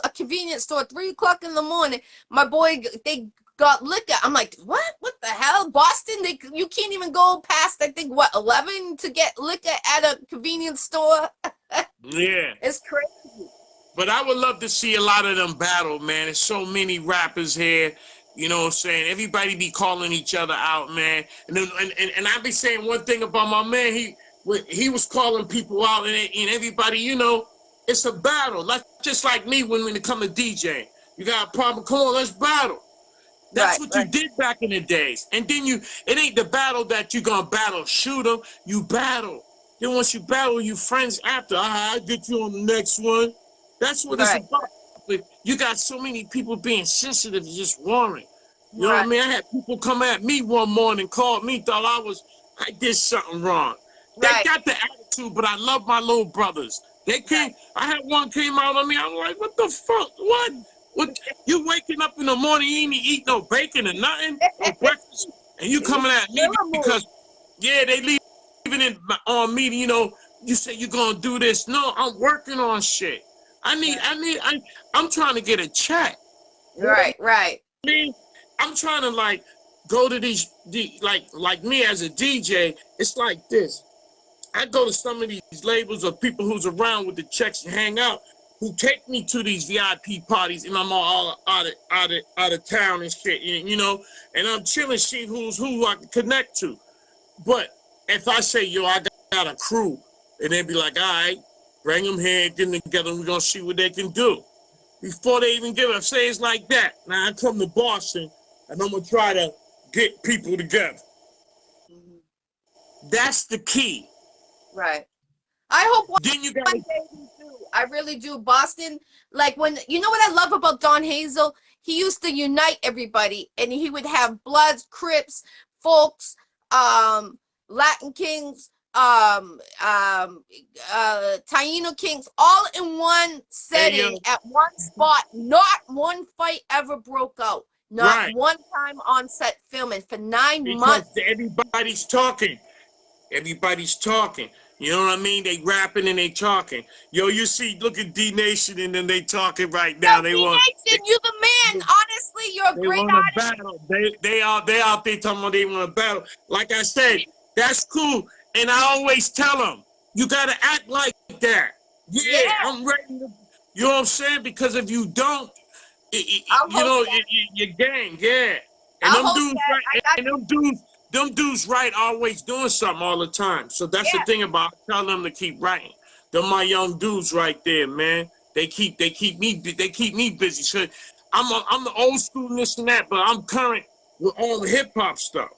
a convenience store at 3 o'clock in the morning. My boy, they got liquor. I'm like, what? What the hell? Boston, you can't even go past, I think, what, 11 to get liquor at a convenience store. Yeah. It's crazy. But I would love to see a lot of them battle, man. There's so many rappers here. You know what I'm saying? Everybody be calling each other out, man. And I be saying one thing about my man. He was calling people out, and everybody, it's a battle. Not just like me when it come to DJing. You got a problem? Come on, let's battle. That's Right, what you right, did back in the days. And then it ain't the battle that you're going to battle, shoot them. You battle. Then once you battle, you friends after. I'll get you on the next one. That's what it's right, about. But you got so many people being sensitive, just warring. You know what right, I mean? I had people come at me one morning, called me, thought I did something wrong. They right, got the attitude, but I love my little brothers. They came, right. I had one came out on me. I'm like, what the fuck? What? You waking up in the morning, you ain't eat no bacon or nothing, no breakfast, and you coming at me Gorilla move. because, yeah, they leaving it on me, you say you're going to do this. No, I'm working on shit. I'm trying to get a check. You know what Right, right. I mean? I'm trying to go to like me as a DJ, it's like this. I go to some of these labels or people who's around with the checks and hang out, who take me to these VIP parties, and I'm all out of town and shit, and I'm chilling, see who I can connect to. But if I say, yo, I got a crew, and they be like, all right, bring them here, get them together, and we're gonna see what they can do. Before they even give up, say it's like that. Now I come to Boston, and I'm gonna try to get people together. Mhm. That's the key. Right. I hope Then you one gotta, day we do. I really do. Boston, like when what I love about Don Hazel, he used to unite everybody, and he would have Bloods, Crips, Folks, Latin Kings, Taino Kings, all in one hey setting yo, at one spot. Not one fight ever broke out. Not right. one time on set filming for 9 months. Because everybody's talking. Everybody's talking. You know what I mean? They rapping and they talking. Yo, you see, look at D Nation and then they talking right Yo, now. D-Nation, you the man. Honestly, you're a They great want to battle. They out there talking about they want to battle. Like I said, that's cool. And I always tell them, you gotta act like that. Yeah, Yeah, I'm ready to. You know what I'm saying? Because if you don't, I'll host that. your gang, yeah. And I'll them host dudes, that. right? I got And you. them dudes, right? Always doing something all the time. So that's the Yeah, thing about tell them to keep writing. Them my young dudes right there, man. They keep me busy. So I'm the old school and this and that, but I'm current with all the hip hop stuff.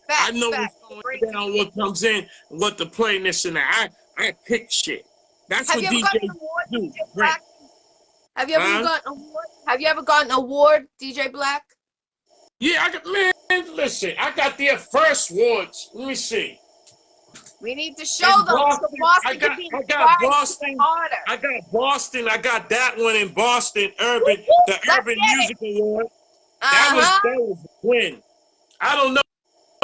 I facts, know what's facts. Great. going down, what comes in, what to play and this and that. I pick shit. That's Have what you ever gotten an DJs award, do. DJ Right? Black? Have you ever Huh? gotten an award? Have you ever gotten an award, DJ Black? Yeah, man, listen, I got their first awards. Let me see. We need to show In them so Boston, I Boston can got be I got inspired to get Boston, harder. I got that one in Boston, Woo, woo. the Let's Urban get it. Music Award. Uh-huh. That was a win. I don't know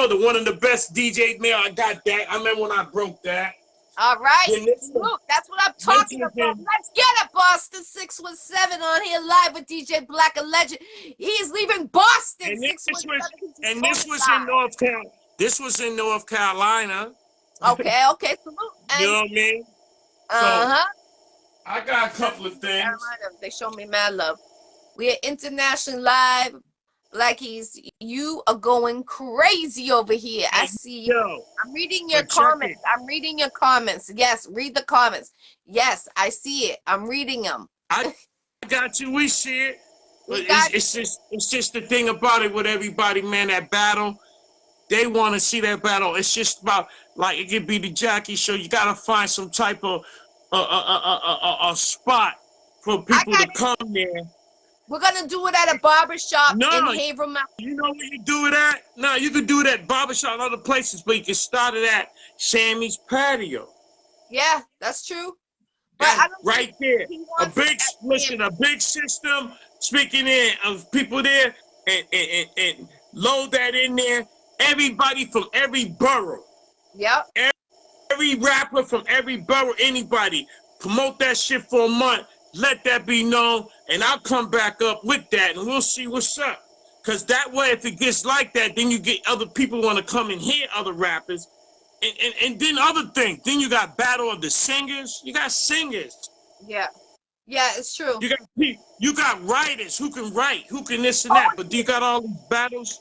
the one of the best DJ mail. I got that. I remember when I broke that. All right. Then Salute. That's what I'm this talking was about. in Let's get it, Boston 617 on here live with DJ Black, a legend. He's leaving Boston and this 617. was He's just and going this was in live. North Carolina. This was in North Carolina. Okay, okay. Salute. You And know what I mean? So uh-huh. I got a couple of things. Carolina, they show me mad love. We are internationally live. Blackies, you are going crazy over here. I Hey, see you. yo, I'm reading your but check it. comments. I'm reading your comments. Yes, read the comments. Yes, I see it. I'm reading them. I got you. We see it. But We got it's just the thing about it with everybody, man. That battle, they want to see that battle. It's just about like it could be the Jackie Show. You gotta find some type of a spot for I people got to it. come there. We're gonna do it at a barber shop in No, Haverhill. you know where you do it at? No, you could do it at barbershop and other places, but you can start it at Sammy's patio. Yeah, that's true. But That I don't think right there. he A wants it big at listen, Sam's. a big system speaking in of people there and load that in there. Everybody from every borough. Yep. Every rapper from every borough, anybody, promote that shit for a month. Let that be known, and I'll come back up with that, and we'll see what's up. Because that way, if it gets like that, then you get other people want to come and hear other rappers. And then other things. Then you got battle of the singers. You got singers. Yeah. Yeah, it's true. You got writers who can write, who can this and that. But you got all these battles.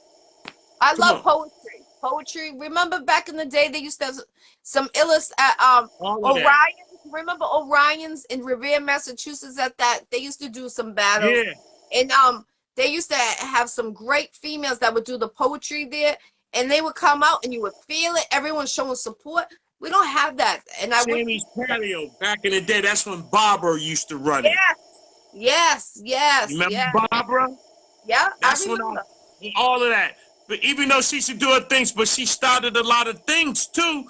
I Come love on. poetry. Poetry. Remember back in the day they used to have some illest All of that. Orion. Remember Orion's in Revere, Massachusetts at that they used to do some battles. Yeah. And they used to have some great females that would do the poetry there, and they would come out and you would feel it. Everyone showing support. We don't have that. And I would Sammy's Patio back in the day. That's when Barbara used to run it. Yes. You remember Yes. Barbara? Yeah, That's I remember. all of that. But even though she should do her things, but she started a lot of things too.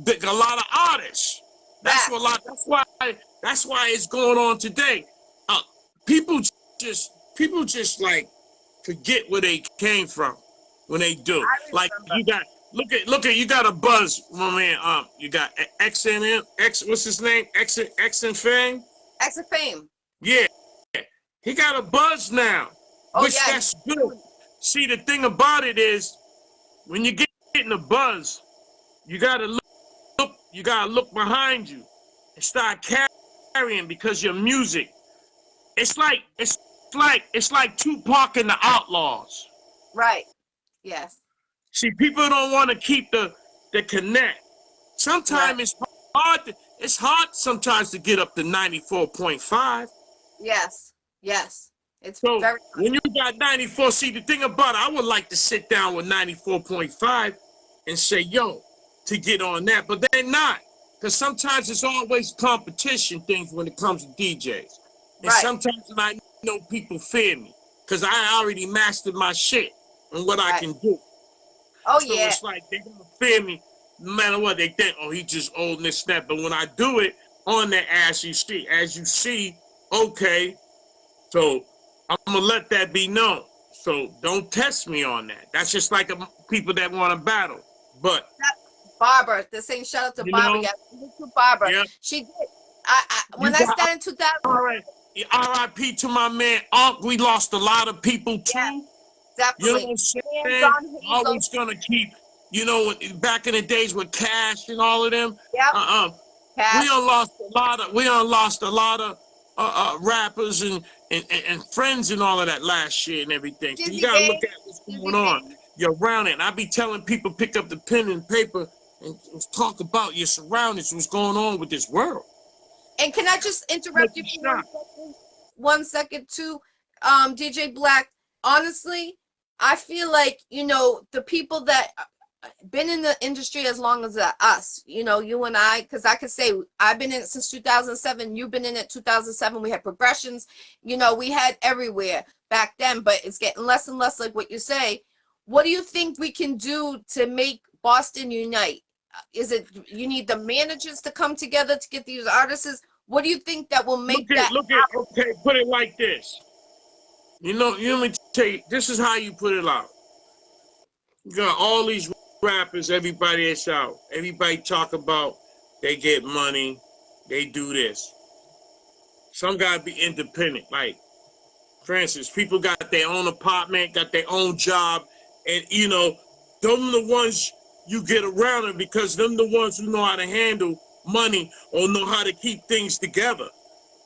A lot of artists. That's Back. what a lot. That's why it's going on today. People just like forget where they came from when they do. Like you got look at you got a buzz, my man. You got X, what's his name? X and Fame. X of Fame. Yeah, he got a buzz now, Oh which yeah. that's good. See, the thing about it is, when you get in a buzz, you gotta look behind you and start carrying, because your music. It's like Tupac and the Outlaws. Right. Yes. See, people don't want to keep the connect. Sometimes Right. it's hard sometimes to get up to 94.5. Yes. Yes. It's So very when you got 94, see, the thing about it, I would like to sit down with 94.5 and say, yo, to get on that, but they're not. Because sometimes it's always competition things when it comes to DJs. And right. sometimes I know people fear me because I already mastered my shit and what I Right. can do. Oh So yeah. it's like they're going to fear me no matter what. They think, oh, he just old and this and that. But when I do it on their ass, as you see, okay, so I'm going to let that be known. So don't test me on that. That's just like people that want to battle. But Barbara, the same shout out to you Barbara. know, Yeah, to Barbara. yeah, She did. I you when I got started in 2000. all right. R.I.P. to my man Unc. We lost a lot of people Yeah, too. You know definitely. what I'm Hands saying? on Hazel. Always gonna keep, back in the days with Cash and all of them. Yep. We Cash. done lost a lot of rappers and friends and all of that last year and everything. So you Dizzy gotta look Babe. at what's going Dizzy on. Babe. You're around it. And I be telling people, pick up the pen and paper and talk about your surroundings, what's going on with this world. And can I just Make interrupt you you for shot. 1 second? 1 second too. DJ Black. Honestly, I feel like, the people that been in the industry as long as us, you and I, because I could say I've been in it since 2007. You've been in it 2007. We had progressions, we had everywhere back then, but it's getting less and less, like what you say. What do you think we can do to make Boston unite? Is it you need the managers to come together to get these artists? What do you think that will make that Look at, happen? okay, put it like this. Let me tell you, this is how you put it out. You got all these rappers, everybody that's out. Everybody talk about they get money, they do this. Some gotta be independent. Like, for instance, people got their own apartment, got their own job, and them the ones you get around them because them the ones who know how to handle money or know how to keep things together.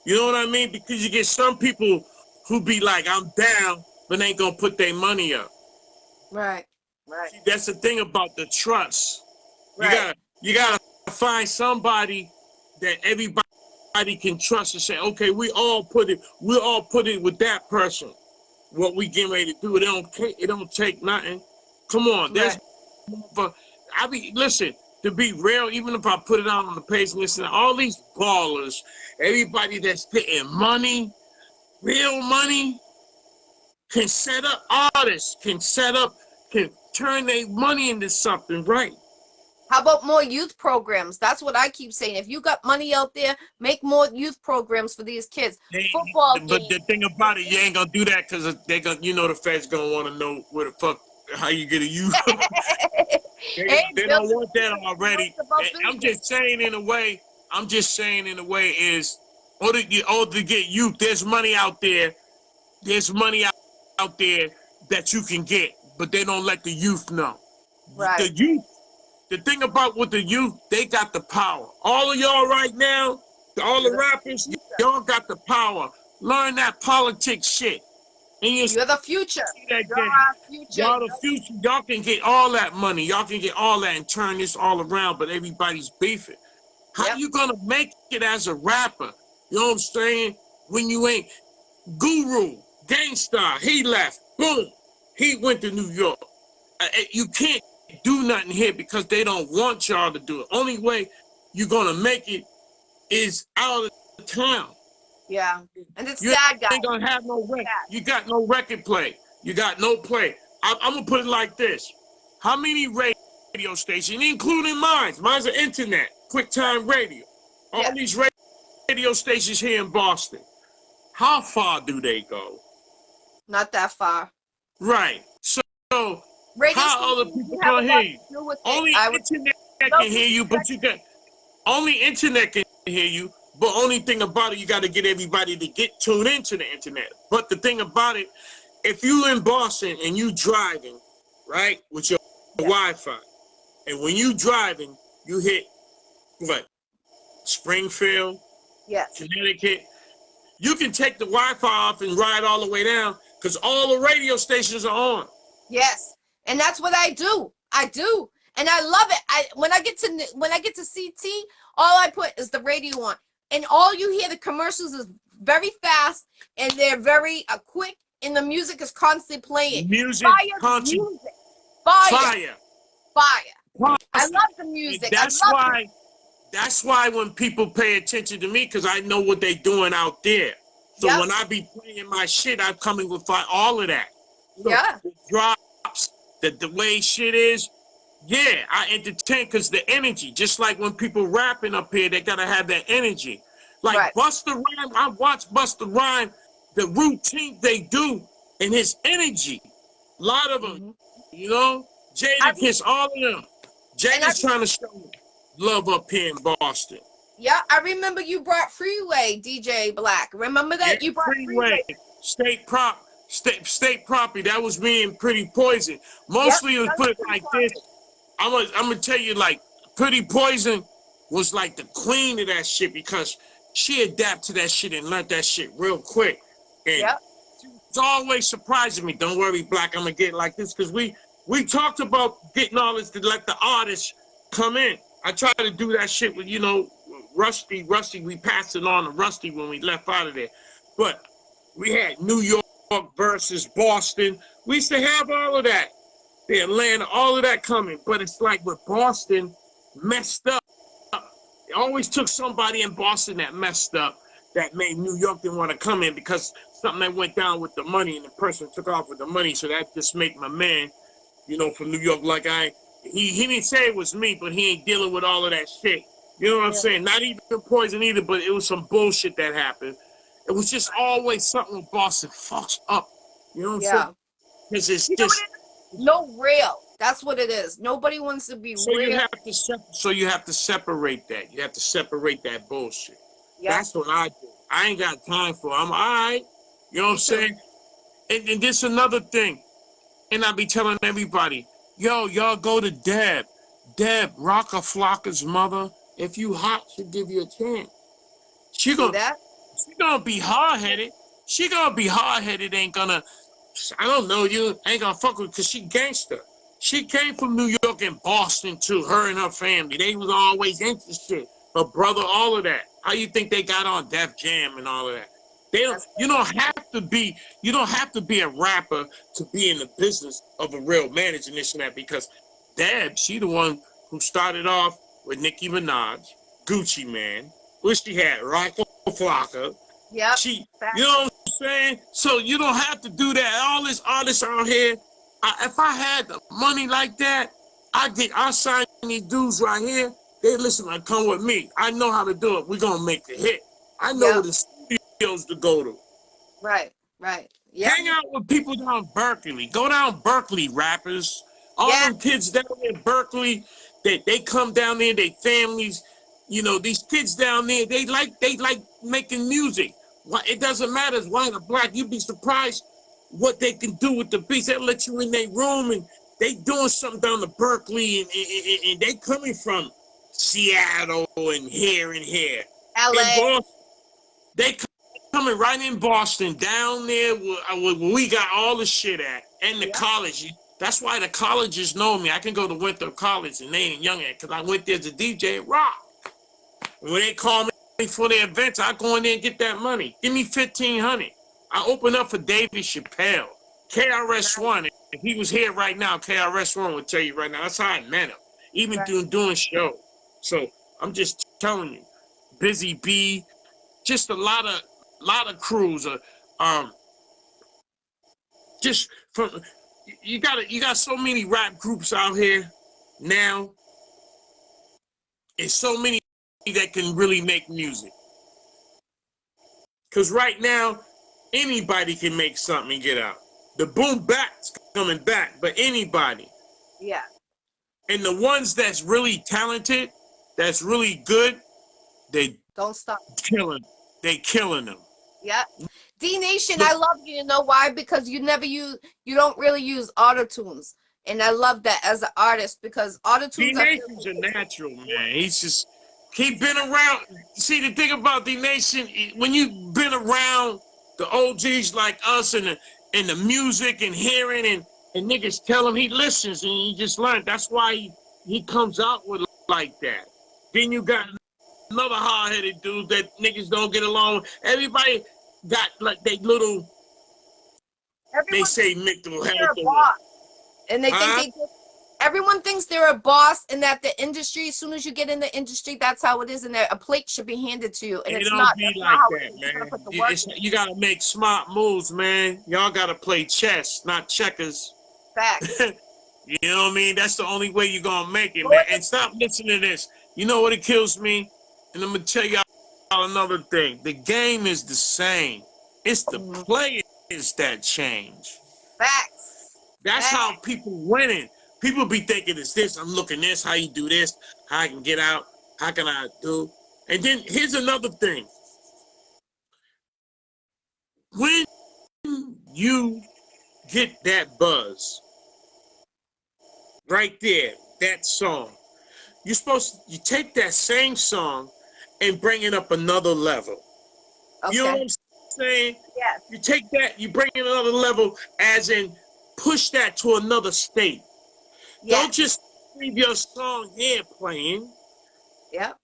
You know what I mean? Because you get some people who be like, I'm down, but ain't gonna put their money up. Right. Right. See, that's the thing about the trust. Right. You gotta find somebody that everybody can trust and say, okay, we all put it with that person. What we getting ready to do, it don't take nothing. Come on, Right. listen, to be real, even if I put it out on the page, listen, all these ballers, everybody that's getting money, real money, can set up artists, can turn their money into something, right? How about more youth programs? That's what I keep saying. If you got money out there, make more youth programs for these kids. Football But games. the thing about it, you ain't gonna do that because the feds gonna want to know where the fuck, how you get a youth. They don't building want that already. about I'm business. just saying in a way. I'm just saying in a way is, to get youth. There's money out there. There's money out there that you can get, but they don't let the youth know. The Right. youth. The thing about with the youth, they got the power. All of y'all right now, all the rappers, y'all got the power. Learn that politics shit. And you You're the future. see that You're game. our future. Y'all the future. Y'all can get all that money. Y'all can get all that and turn this all around, but everybody's beefing. How Yep. you gonna make it as a rapper? You know what I'm saying? When you ain't Guru, Gangstar, he left. Boom. He went to New York. You can't do nothing here because they don't want y'all to do it. Only way you're gonna make it is out of town. Yeah. And it's You sad, guys. ain't gonna have no record. You got no record play. You got no play. I'm gonna put it like this: how many radio stations, including mine? Mine's an internet, QuickTime Radio. All these radio stations here in Boston. How far do they go? Not that far. Right. So Radio how other stations people have a gonna lot hear you? to do with it. Only internet can hear you, but you got only internet can hear you. But only thing about it, you got to get everybody to get tuned into the internet. But the thing about it, if you in Boston and you driving, right, with your Wi-Fi, and when you driving, you hit what? Springfield, Connecticut. You can take the Wi-Fi off and ride all the way down because all the radio stations are on. Yes, and that's what I do. I do, and I love it. When I get to CT, all I put is the radio on, and all you hear the commercials is very fast, and they're very quick, and the music is constantly playing. Music, Music, fire, fire. I love the music. That's why when people pay attention to me, because I know what they doing out there. So when I be playing my shit, I'm coming with all of that. So the drops, the way shit is, I entertain because the energy, just like when people rapping up here, they gotta have that energy. Like Busta Rhyme, I watch Busta Rhyme, the routine they do, and his energy. A lot of them, you know, Jadakiss, all of them. Jada's trying to show love up here in Boston. Yeah, I remember you brought Freeway, DJ Black. Remember that? You brought Freeway. State property. That was me and Pretty Poison. Mostly, let's put it like this. I'm gonna tell you, like, Pretty Poison was like the queen of that shit because she adapted to that shit and learned that shit real quick. And it's always surprising me. Don't worry, Black, I'm gonna get like this because we talked about getting all this to let the artists come in. I tried to do that shit with, you know, Rusty, we passed it on to Rusty when we left out of there. But we had New York versus Boston. We used to have all of that. The Atlanta, all of that coming. But it's like with Boston messed up. It always took somebody in Boston that messed up that made New York didn't want to come in because something that went down with the money and the person took off with the money. So that just made my man, you know, from New York, like he didn't say it was me, but he ain't dealing with all of that shit. You know what I'm saying? Not even Poison either, but it was some bullshit that happened. It was just always something with Boston fucks up. You know what I'm saying? Because it's just no real. That's what it is. Nobody wants to be real. You have to separate that. You have to separate that bullshit. That's what I do. I ain't got time for it. I'm all right. You know what I'm saying? And this another thing. And I be telling everybody, yo, y'all go to Deb. Deb, Rocka Flocka's mother. If you hot, she'll give you a chance. She gonna be hard-headed. She gonna be hard-headed, ain't gonna, I don't know, you ain't gonna fuck with because she gangster. She came from New York and Boston too, her and her family. They was always into shit. Her brother, all of that. How you think they got on Def Jam and all of that? You don't have to be a rapper to be in the business of a real manager and this and that because Deb, she the one who started off with Nicki Minaj, Gucci Man, which she had Rocka Flocka. Yeah. You know what I'm saying? So you don't have to do that. All this artists out here, if I had the money like that, I sign these dudes right here. They listen and come with me. I know how to do it. We're gonna make the hit. I know where the studios to go to. Right. Yeah. Hang out with people down Berkeley. Go down Berkeley, rappers. All Yeah. them kids down there in Berkeley, they come down there, they families, you know, these kids down there, they like making music. Why it doesn't matter if white or black, you'd be surprised what they can do with the beats. They'll let you in their room and they doing something down to Berkeley and they coming from Seattle and here. In LA. Boston, they coming right in Boston, down there where we got all the shit at, and the college. That's why the colleges know me. I can go to Winthrop College and they ain't young at because I went there as a DJ at Rock. When they call me for their events, I go in there and get that money. Give me $1,500. I open up for David Chappelle, KRS-One. If he was here right now, KRS-One would tell you right now. That's how I met him, even doing show. So I'm just telling you, Busy B, just a lot of crews. Just from you got so many rap groups out here now. It's so many that can really make music. Because right now, anybody can make something and get out. The boom bap's coming back, but anybody. Yeah. And the ones that's really talented, that's really good, they don't stop. They killing them. Yeah. D Nation, I love you. You know why? Because you don't really use auto tunes. And I love that as an artist because auto tunes are D-Nation's a natural, man. He been around. See, the thing about D-Nation, when you've been around the OGs like us and the music and hearing and niggas tell him, he listens and he just learned. That's why he comes out with like that. Then you got another hard-headed dude that niggas don't get along with. Everybody got like they little, they say mental health. And they think everyone thinks they're a boss and that the industry, as soon as you get in the industry, that's how it is. And a plate should be handed to you. And it's not. Be like that, man. You got to make smart moves, man. Y'all got to play chess, not checkers. Facts. You know what I mean? That's the only way you're going to make it, man. And stop listening to this. You know what it kills me? And I'm going to tell y'all another thing. The game is the same. It's the players that change. Facts. That's how people winning. People be thinking it's this, I'm looking this, how you do this, how I can get out, how can I do? And then here's another thing. When you get that buzz, right there, that song, you take that same song and bring it up another level. Okay. You know what I'm saying? Yeah. You take that, you bring it another level, as in push that to another state. Yes. Don't just leave your song here playing. Yep.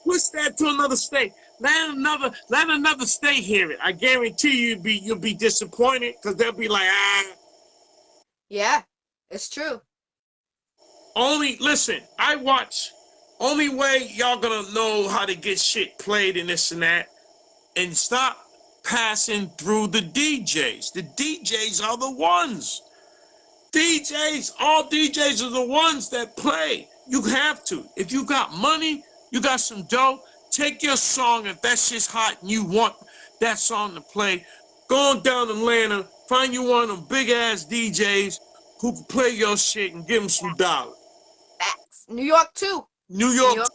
Push that to another state. Let another state hear it. I guarantee you'll be disappointed because they'll be like, ah. Yeah, it's true. Listen, I watch. Only way y'all gonna know how to get shit played and this and that, and stop passing through the DJs. The DJs are the ones. All DJs are the ones that play. You have to. If you got money, you got some dough, take your song. If that shit's hot and you want that song to play, go on down to Atlanta, find you one of them big-ass DJs who can play your shit and give them some dollars. Facts. New York, too. New York,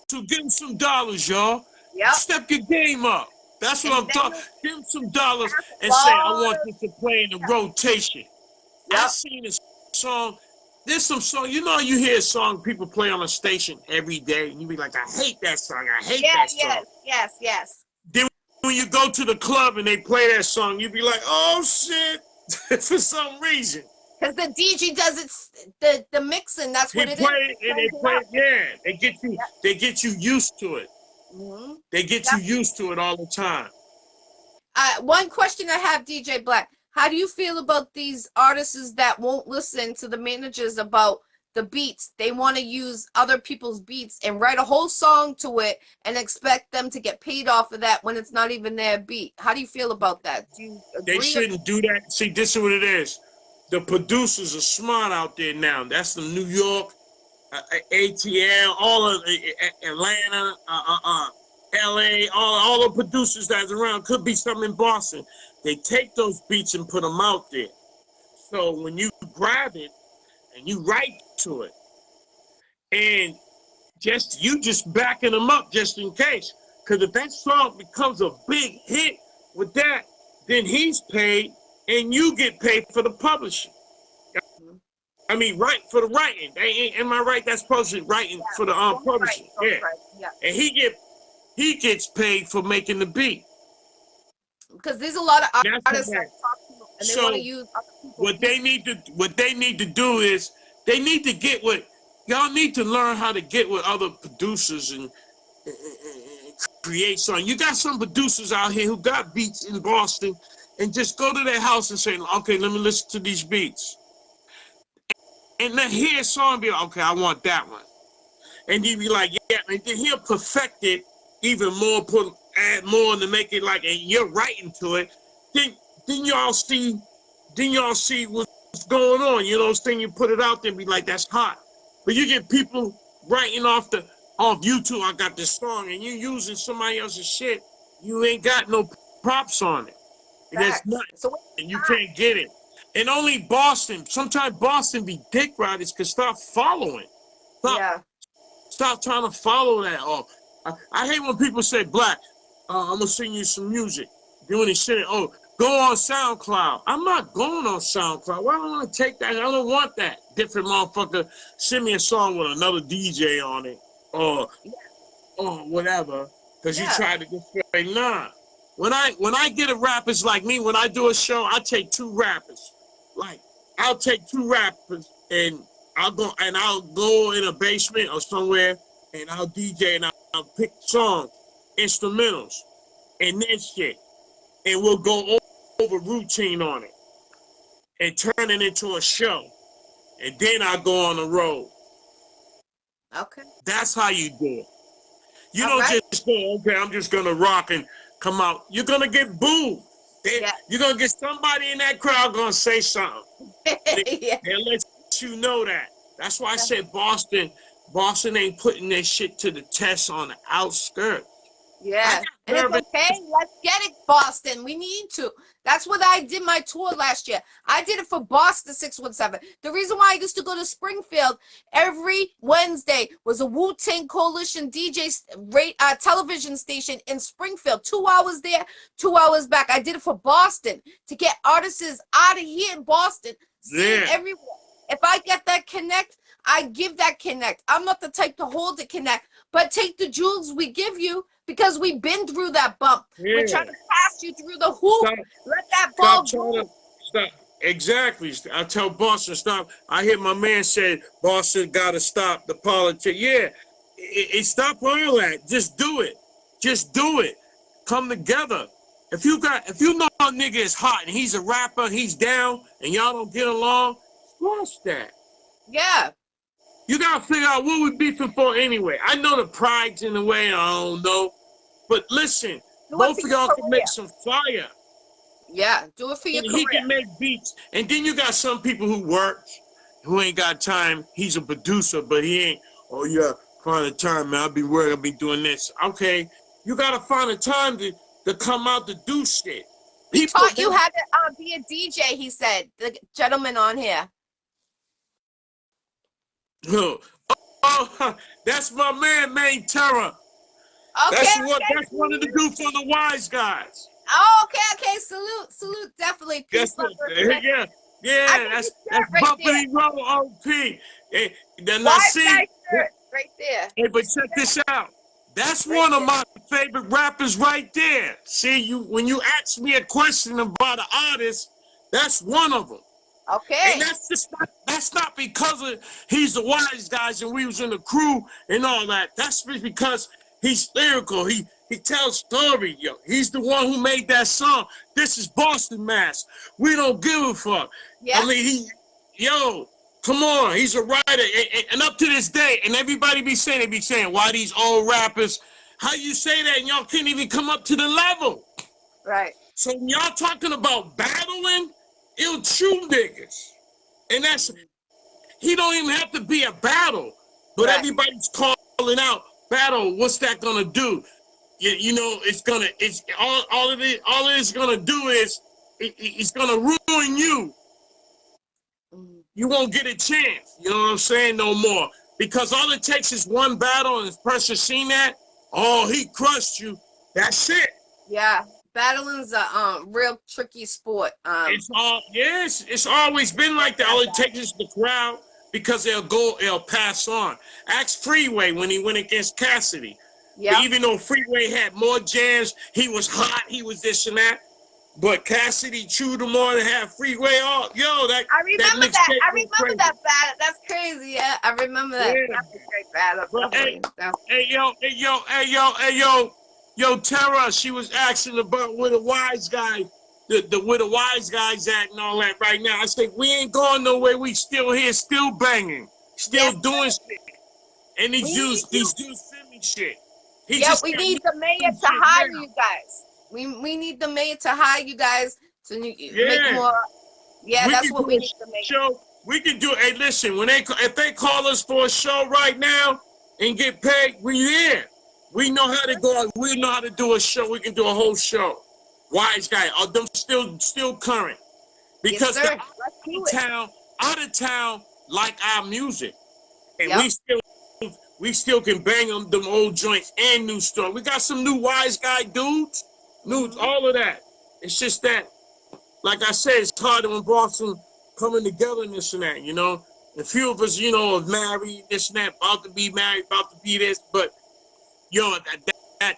too. Give them some dollars, y'all. Yep. Step your game up. That's what I'm talking. Give them some dollars and say, I want this to play in the rotation. Yep. I seen this song. There's some song. You know, you hear a song people play on a station every day, and you be like, I hate that song. I hate that song. Yes. Then when you go to the club and they play that song, you be like, oh shit, for some reason. Because the DJ does the mixing. That's what it is. They play it. Yeah, they get you used to it. Mm-hmm. They get you used to it all the time. One question I have, DJ Black. How do you feel about these artists that won't listen to the managers about the beats? They want to use other people's beats and write a whole song to it and expect them to get paid off of that when it's not even their beat. How do you feel about that? Do you agree? They shouldn't do that. See, this is what it is. The producers are smart out there now. That's the New York, ATL, all of Atlanta, LA, all the producers that's around. Could be some in Boston. They take those beats and put them out there. So when you grab it and you write to it, and you just backing them up just in case. Because if that song becomes a big hit with that, then he's paid and you get paid for the publishing. I mean, right, for the writing. Am I right? That's publishing, writing for the publishing. Right. Yeah. And he gets paid for making the beat. Because there's a lot of That's artists that talk to them, and they want to use other people's what they need to do is they need to get with y'all need to learn how to get with other producers and create something. You got some producers out here who got beats in Boston, and just go to their house and say, okay, let me listen to these beats. And then hear a song and be like, okay, I want that one. And he'd be like, yeah, and then he'll perfect it even more, add more to make it like, and you're writing to it. Then y'all see what's going on. You know what I'm saying? You put it out there and be like, that's hot. But you get people writing off YouTube, I got this song, and you using somebody else's shit, you ain't got no props on it. There's nothing. And you can't get it. And only Boston, sometimes Boston be dick riders could start following. Stop trying to follow that. I hate when people say, Black, I'm going to sing you some music. Doing this shit. Oh, go on SoundCloud. I'm not going on SoundCloud. Why do I want to take that? I don't want that. Different motherfucker send me a song with another DJ on it. Or whatever. Because you tried to just say, nah. When I get a rappers like me, when I do a show, I take 2 rappers. Like, I'll take 2 rappers and I'll go in a basement or somewhere and I'll DJ and I'll pick songs, instrumentals, and then shit. And we'll go over routine on it and turn it into a show. And then I go on the road. Okay. That's how you do it. You don't just go, okay, I'm just going to rock and come out. You're going to get booed. You're going to get somebody in that crowd going to say something. They'll let you know that. That's why I said Boston ain't putting their shit to the test on the outskirts. Yeah. And it's okay. Let's get it, Boston. We need to. That's what I did my tour last year. I did it for Boston 617. The reason why I used to go to Springfield every Wednesday was a Wu-Tang Coalition DJ television station in Springfield. 2 hours there, 2 hours back. I did it for Boston to get artists out of here in Boston, singing everywhere. If I get that connect, I give that connect. I'm not the type to hold the connect, but take the jewels we give you because we've been through that bump. We're trying to pass you through the hoop. Let that ball go. Stop. Exactly. I tell Boston, stop. I hear my man say, Boston got to stop the politics. Yeah, stop all that. Just do it. Just do it. Come together. If you know a nigga is hot and he's a rapper, he's down, and y'all don't get along, squash that. Yeah. You gotta figure out what we're beefing for anyway. I know the pride's in the way, I don't know. But listen, both of y'all can make some fire. Yeah, do it for your career. He can make beats. And then you got some people who work, who ain't got time. He's a producer, but he ain't, oh yeah, find a time, man. I'll be working, I'll be doing this. Okay, you gotta find a time to come out to do shit. He taught you how to be a DJ, he said, the gentleman on here. Oh, that's my man named Terror. Okay, that's one of the dudes from the Wise Guys. Oh, okay. Salute, definitely. Peace, yeah. That's Bumpity Roll OP. Then I Wise see Guy shirt right there. Hey, but check this out. That's one of my favorite rappers right there. See, when you ask me a question about an artist, that's one of them. Okay. And that's not because he's the Wise Guys and we was in the crew and all that. That's because he's lyrical. He tells story, yo. He's the one who made that song. This is Boston Mass. We don't give a fuck. Yeah. I mean, come on. He's a writer. And up to this day, and everybody be saying, why these old rappers? How you say that and y'all can't even come up to the level? Right. So when y'all talking about battling, it'll chew niggas. And he don't even have to be a battle. But everybody's calling out, battle, what's that gonna do? You know, all it is gonna do is it's gonna ruin you. you won't get a chance. You know what I'm saying? No more. Because all it takes is one battle, and this person seen that, oh, he crushed you. That's it. Yeah, battling's a real tricky sport. It's all yes, it's always been like that. All it takes is the crowd because they'll pass on. Ask Freeway when he went against Cassidy. Yeah, Even though Freeway had more jams, he was hot, he was this and that. But Cassidy chewed him on and had Freeway all. Yo, that I remember mixtape that. I was remember crazy. that battle. That's crazy. Yeah, I remember that. Yeah. That's a great battle. But hey, Definitely. yo, Tara, she was asking about where the wise guy, where the wise guys at and all that right now. I said, we ain't going nowhere. We still here, still banging, still Yes, doing sir. shit. And these We dudes need you. send me shit. He Yeah, just we got need new the mayor to shit hire now. you guys. We need the mayor to hire you guys to make Yeah. more. Yeah, We that's can what do we a need to make. show. We can do. Hey, listen. If they call us for a show right now and get paid, we there. We know how to go. We know how to do a show. We can do a whole show. Wise guy. Are them still current? Yes, Because the sir. Let's do it. out of town like our music, and Yep. we still can bang on them old joints and new stuff. We got some new wise guy dudes, all of that. It's just that. Like I said, it's harder when Boston coming together and this and that, you know. A few of us, you know, are married, this and that, about to be married, about to be this, but yo,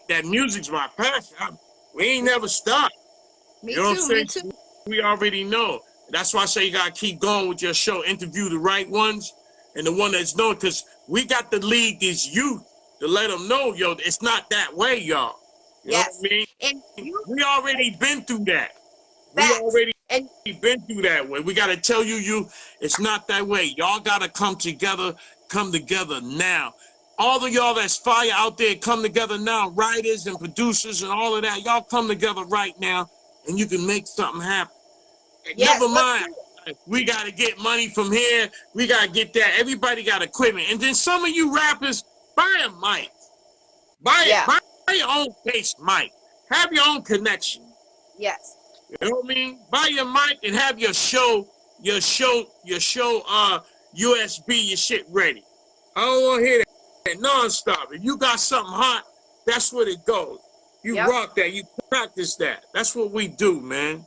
that music's my passion. We ain't never stopped. Me You know what I'm too. saying? Me too. We already know. That's why I say you gotta keep going with your show, interview the right ones, and the one that's known, because we got to lead these youth to let them know, yo, it's not that way, y'all. You know what Yes. I mean? And you We already been through that. We facts. already And been through that way. We gotta tell you, it's not that way. Y'all gotta come together now. All of y'all that's fire out there, come together now. Writers and producers and all of that, y'all come together right now, and you can make something happen. yes, Never let's mind. do it. We gotta get money from here. We gotta get that. Everybody got equipment, and then some of you rappers buy a mic. Yeah. Buy your own bass mic. Have your own connection. Yes. You know what I mean? Buy your mic and have your USB, your shit ready. I don't want to hear that nonstop. If you got something hot, that's what it goes. You Yep. rock that. You practice that. That's what we do, man.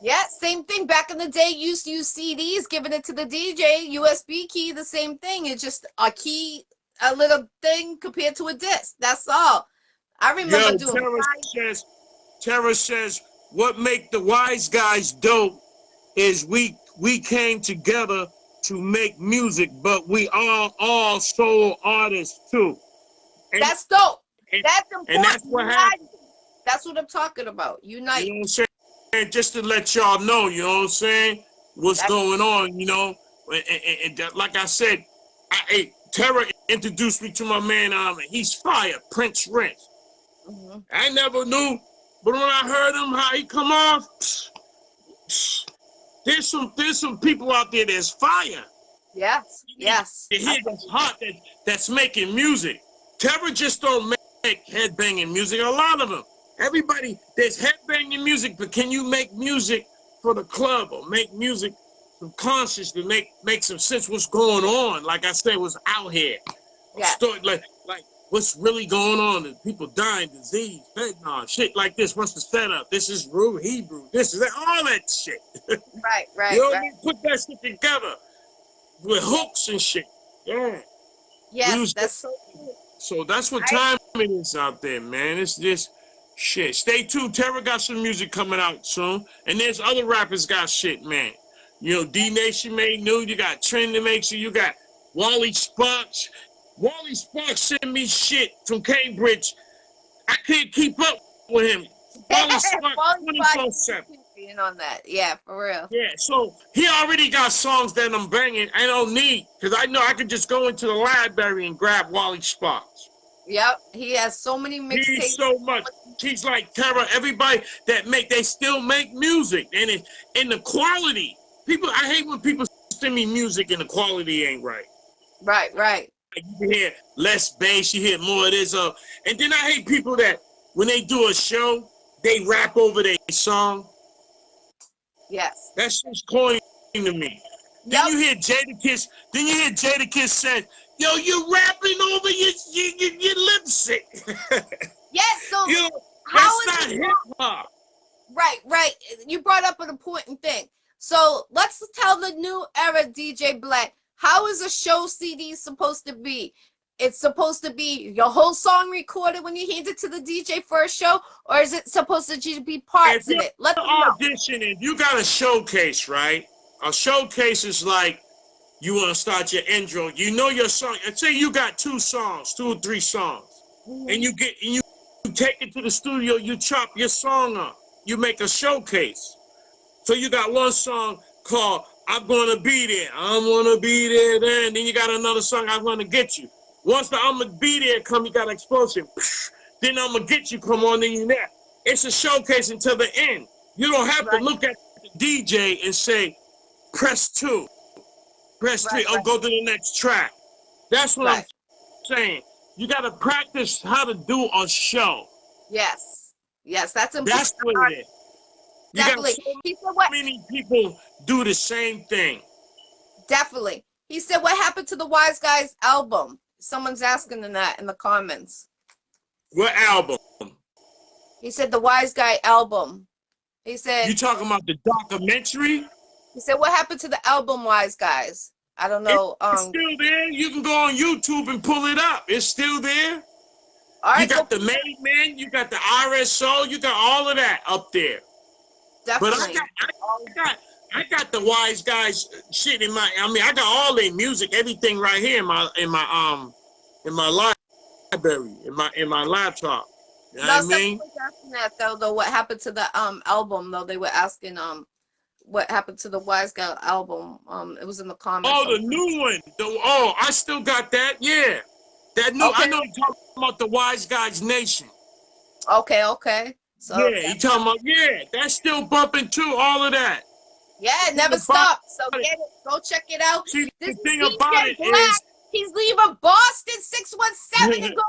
Yeah, same thing. Back in the day, you used to use CDs, giving it to the DJ, USB key, the same thing. It's just a key, a little thing compared to a disc. That's all. I remember Yo, doing Tara says, what make the wise guys dope is we came together to make music, but we are all soul artists too. And, that's dope. and, That's and important. that's what happened. Unite. That's what I'm talking about. Unite. You know what I'm saying? Just to let y'all know, you know what I'm saying? What's That's going on, you know? And like I said, Tara introduced me to my man, he's fire, Prince Rent. I never knew, but when I heard him, how he come off, there's some people out there that's fire. yes. Yes. You hear that's hot, that's making music. Tara just don't make headbanging music. A lot of them. Everybody, there's headbanging music, but can you make music for the club or make music some conscious to make some sense what's going on? Like I said, what's out here. Yeah. Story, like what's really going on? People dying, disease, fentanyl, shit like this. What's the setup? This is Rue, Hebrew, this is that, all that shit. Right. Right. You know what I Right. mean? Put that shit together with hooks and shit. Yeah. Yes. That's so cool. So that's what time it is out there, man. It's just shit. Stay tuned. Terror got some music coming out soon. And there's other rappers got shit, man. You know, D Nation made new. You got Trend to make sure you got Wally Sparks. Wally Sparks sent me shit from Cambridge. I can't keep up with him. Wally Sparks 24/7. On that. Yeah, for real. Yeah, so he already got songs that I'm banging. I don't need, because I know I could just go into the library and grab Wally Sparks. Yep, he has so many mixtapes. He's so much. He's like Terror. Everybody that they still make music, and the quality. People, I hate when people send me music and the quality ain't right. Right. Like you hear less bass, you hear more of this. And then I hate people that when they do a show, they rap over their song. Yes. That's just corny to me. Then Yep. you hear Jadakiss. Then you hear Jadakiss said, "Yo, you rapping over your lip sync." Yes. So You know, how that's is not it? hip hop. Right, right. You brought up an important thing. So let's tell the new era DJ Black, how is a show CD supposed to be? It's supposed to be your whole song recorded when you hand it to the DJ for a show, or is it supposed to just be If parts in you're it? Let them know. auditioning, you got a showcase, right? A showcase is like you want to start your intro. You know your song. And say you got 2 or 3 songs, and Mhm. you take it to the studio. You chop your song up. You make a showcase. So you got one song called "I'm Gonna Be There." I'm gonna be there. Then you got another song, "I'm Gonna Get You." Once the "I'm Gonna Be There" come, you got an explosion. Then "I'm Gonna Get You" come on, then you there. It's a showcase until the end. You don't have to Right, look at the DJ and say, "Press 2, press 3, right, oh, right, go to the next track." That's what I'm right. saying. You got to practice how to do a show. Yes, yes, that's That's important. what it is. You got Definitely. so He said what? many people do the same thing. Definitely. He said what happened to the Wise Guys album? Someone's asking in that in the comments. What album? He said the Wise Guy album. He You said talking about the documentary? what happened to the album Wise Guys? I don't It's know. still there. You can go on YouTube and pull it up. It's still there. All You right, go got the Made Man, you got the RSO, you got all of that up there. But definitely. I got the Wise Guys shit in my. I mean, I got all their music, everything right here in my library, in my laptop. You know what No, I someone mean? was asking that though. What happened to the album though? They were asking what happened to the Wise Guy album? It was in the comments. Oh, the new one. I still got that. Yeah, that new. I Okay, know you're talking about the Wise Guys Nation. okay, okay. So Yeah, you talking about, yeah, that's still bumping too, all of that. yeah, The it thing never about stopped. So it, get it. Go check it out. see, This the is thing about DJ it is, Black. He's leaving Boston 617 and going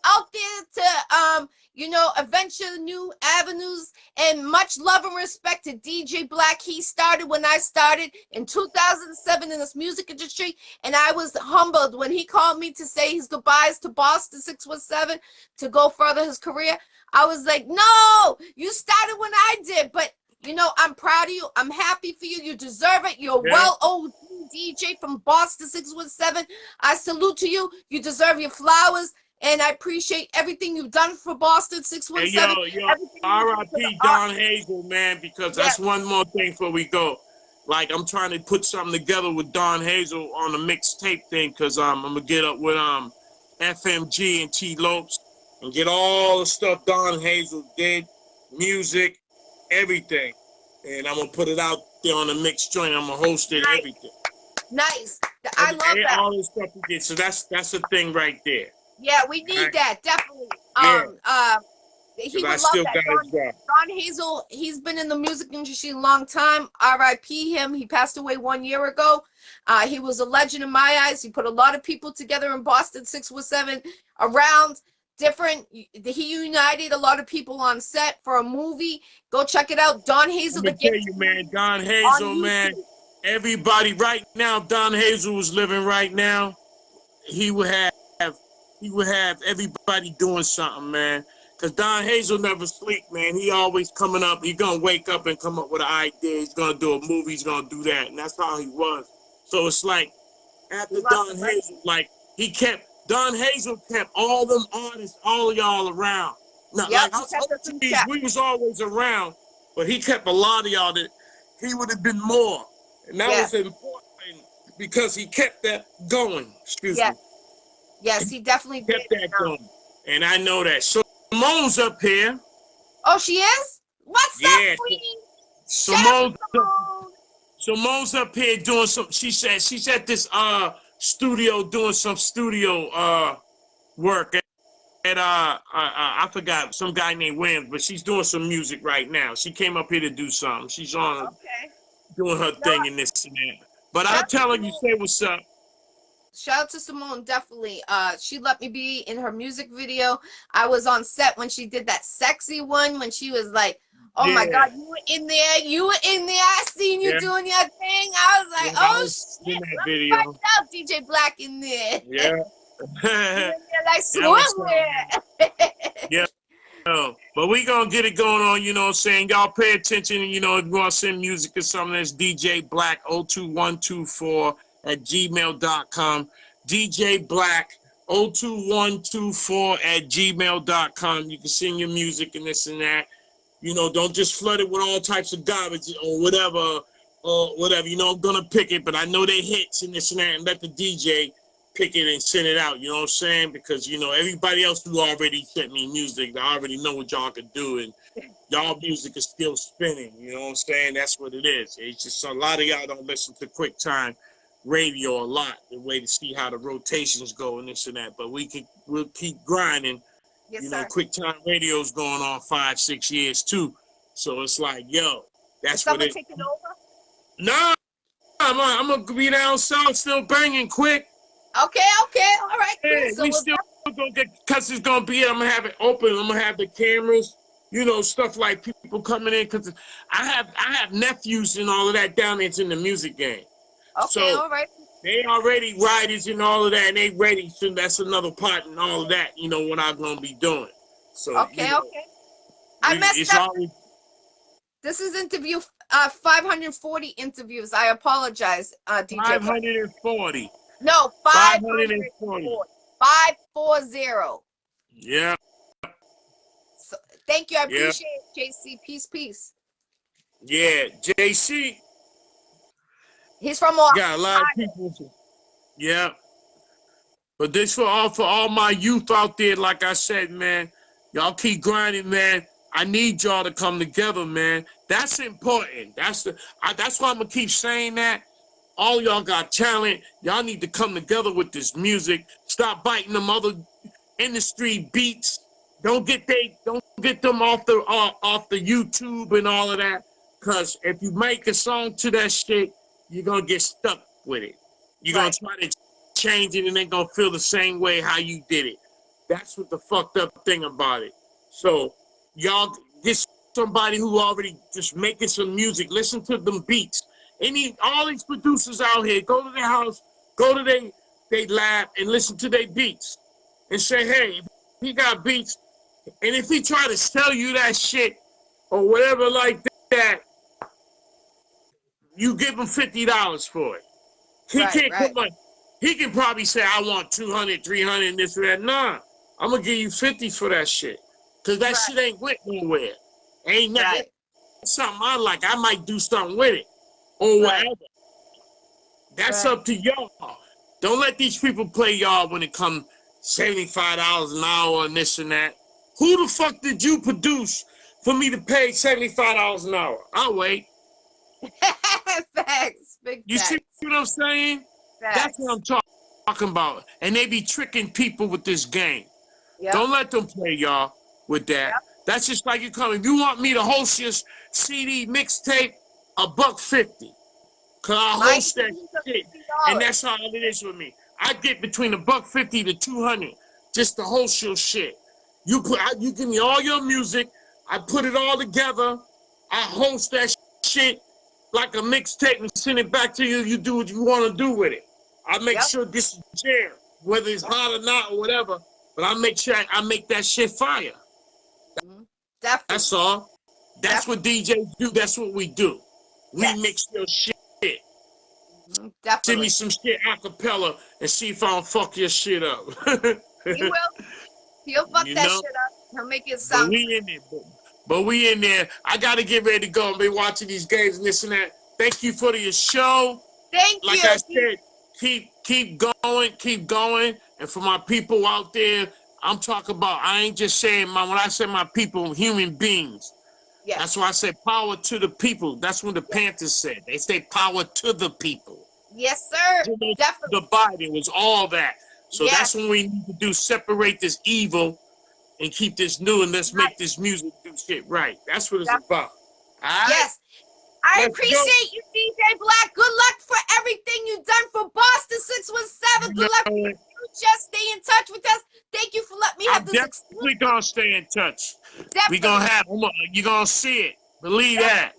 out there to adventure new avenues, and much love and respect to DJ Black. He started when I started in 2007 in this music industry, and I was humbled when he called me to say his goodbyes to Boston 617 to go further his career. I was like, no, you started when I did, but I'm proud of you. I'm happy for you. You deserve it. You're a yeah, well-old DJ from Boston 617. I salute to you. You deserve your flowers. And I appreciate everything you've done for Boston hey, 617. Everything you do for the R.I.P. art. Don Hazel, man, because Yeah, that's one more thing before we go. Like, I'm trying to put something together with Don Hazel on the mixtape thing, because I'm going to get up with FMG and T. Lopes and get all the stuff Don Hazel did, music, everything. And I'm going to put it out there on the mixed joint. I'm going to host it, nice, everything. nice. I love that. All this stuff we did. So that's a thing right there. Yeah, we All need right? that definitely. Yeah, He because I would love still that. got his job. Don Hazel, he's been in the music industry a long time. R.I.P. him. He passed away 1 year ago. He was a legend in my eyes. He put a lot of people together in Boston 617 around different. He united a lot of people on set for a movie. Go check it out. Don I'm Hazel, the gonna tell Gangster you, man, Don on Hazel, man. YouTube. Everybody right now, Don Hazel was living right now. He would have everybody doing something, man. Cause Don Hazel never sleep, man. He always coming up. He gonna wake up and come up with an idea. He's gonna do a movie. He's gonna do that, and that's how he was. So it's like We after love the Don legend. Hazel, like Don Hazel kept all them artists, all of y'all around. Not Yep, like he us kept us in OGs, check. we was always around, but he kept a lot of y'all that he would have been more, and that was Yes, important because he kept that going. Excuse yes, me, yes, he definitely did. kept that going, and I know that. So Simone's up here. Oh, she is? What's up, Yeah, Queen? Shout out to Simone's Simone. Simone's up here doing some. She said she's at this studio doing some studio work. And I forgot some guy named Williams, but she's doing some music right now. She came up here to do something. She's on Okay. doing her No, thing in this and that. But shout I'll out to tell her you Simone. say what's up. Shout out to Simone, definitely. She let me be in her music video. I was on set when she did that sexy one when she was like, oh my Yeah, God, you were in there. You were in there. I seen you yeah, doing your thing. I was like, Yeah, I oh was in shit, that let me video. find out DJ Black in there. Yeah. You in there like Yeah, what's up, swimwear. yeah. But we gonna get it going on, you know what I'm saying? Y'all pay attention, you know, if you want to send music or something, that's DJ Black 02124 at gmail.com. DJ Black 02124 at gmail.com. You can send your music and this and that. You know, don't just flood it with all types of garbage or whatever. You know, I'm gonna pick it, but I know they hits and this and that, and let the DJ pick it and send it out. You know what I'm saying? Because you know everybody else who already sent me music, I already know what y'all can do, and y'all music is still spinning. You know what I'm saying? That's what it is. It's just a lot of y'all don't listen to QuickTime radio a lot, the way to see how the rotations go and this and that. But we'll keep grinding. Yes, You know, sir. QuickTime radio's going on 5-6 years too. So it's like, yo, Is that's what someone it. taking over? Nah, I'm gonna be down south, still banging quick. Okay, all right, cool. Yeah, So we we'll still gonna get, cause it's gonna be. I'm gonna have it open. I'm gonna have the cameras. You know, stuff like people coming in, cause I have nephews and all of that down there in the music game. okay, So all right. they already writers and all of that, and they ready. So that's another part and all of that. You know what I'm gonna be doing. So Okay, you know, okay. I messed it's up. always. This is interview 540 interviews. I apologize, DJ Black. 540. No, 540. 540. 540. Yeah, So, thank you. I yeah, appreciate it, JC. Peace, peace. yeah. JC He's from Ohio. got a lot of people. Yeah. But this for all my youth out there, like I said, man. Y'all keep grinding, man. I need y'all to come together, man. That's important. That's why I'm gonna keep saying that. All y'all got talent. Y'all need to come together with this music. Stop biting them other industry beats. Don't get them off the YouTube and all of that. Cause if you make a song to that shit, you're gonna get stuck with it. You're Right. gonna try to change it and they're gonna feel the same way how you did it. That's what the fucked up thing about it. So y'all get somebody who already just making some music. Listen to them beats. All these producers out here, go to their house, go to their lab and listen to their beats. And say, hey, if he got beats, and if he try to sell you that shit or whatever like that, you give him $50 for it. He Right, can't right, come up. He can probably say, I want 200, 300, and this or that. Nah, I'm gonna give you 50 for that shit. Cause that shit ain't went nowhere. Ain't nothing. right, Something I like. I might do something with it. Or whatever. right. That's Right. up to y'all. Don't let these people play y'all when it comes $75 an hour and this and that. Who the fuck did you produce for me to pay $75 an hour? I'll wait. Facts. Big You see facts. what I'm saying? That's what Facts. I'm talking about. And they be tricking people with this game. Yep. Don't let them play y'all with that. Yep. That's just like you come. If you want me to host your CD mixtape, $1.50. Cause I host that shit, and that's how it is with me. I get between $1.50 to $200 just to host your shit. You give me all your music, I put it all together, I host that shit like a mixtape and send it back to you. You do what you want to do with it. I make sure this is jam, whether it's hot or not or whatever. But I make sure I make that shit fire. Definitely. That's all. That's what DJs do. That's what we do. We mix your shit. Definitely. Send me some shit a cappella and see if I don't fuck your shit up. He will. He'll fuck that shit up. He'll make it sound. But we in there. I gotta get ready to go. I've been watching these games and this and that. Thank you for your show. Thank you. Like I said, keep going. And for my people out there, I'm talking about. I ain't just saying when I say my people, human beings. Yes. That's why I say power to the people. That's what the Panthers said. They say power to the people. Yes, sir. Definitely. The Biden was all that. So that's what we need to do. Separate this evil and keep this new, and let's make this music do shit right. That's what it's about. All right? Yes. I appreciate you, DJ Black. Good luck for everything you've done for Boston 617. Good luck for you. Just stay in touch with us. Thank you for letting me have this experience. Definitely gonna stay in touch. Definitely. You're gonna see it. Believe that.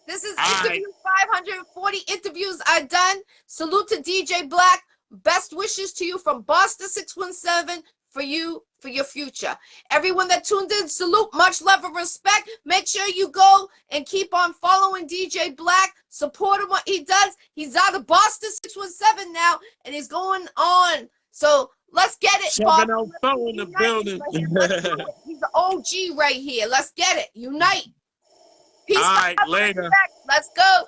This is interview 540. 40 interviews I've done. Salute to DJ Black. Best wishes to you from Boston 617 for you, for your future. Everyone that tuned in, salute, much love and respect. Make sure you go and keep on following DJ Black, support him what he does. He's out of Boston 617 now, and he's going on. So let's get it, Bob. 704 in the building. He's the OG right here. Let's get it. Unite. Peace. All right, later. Let's go.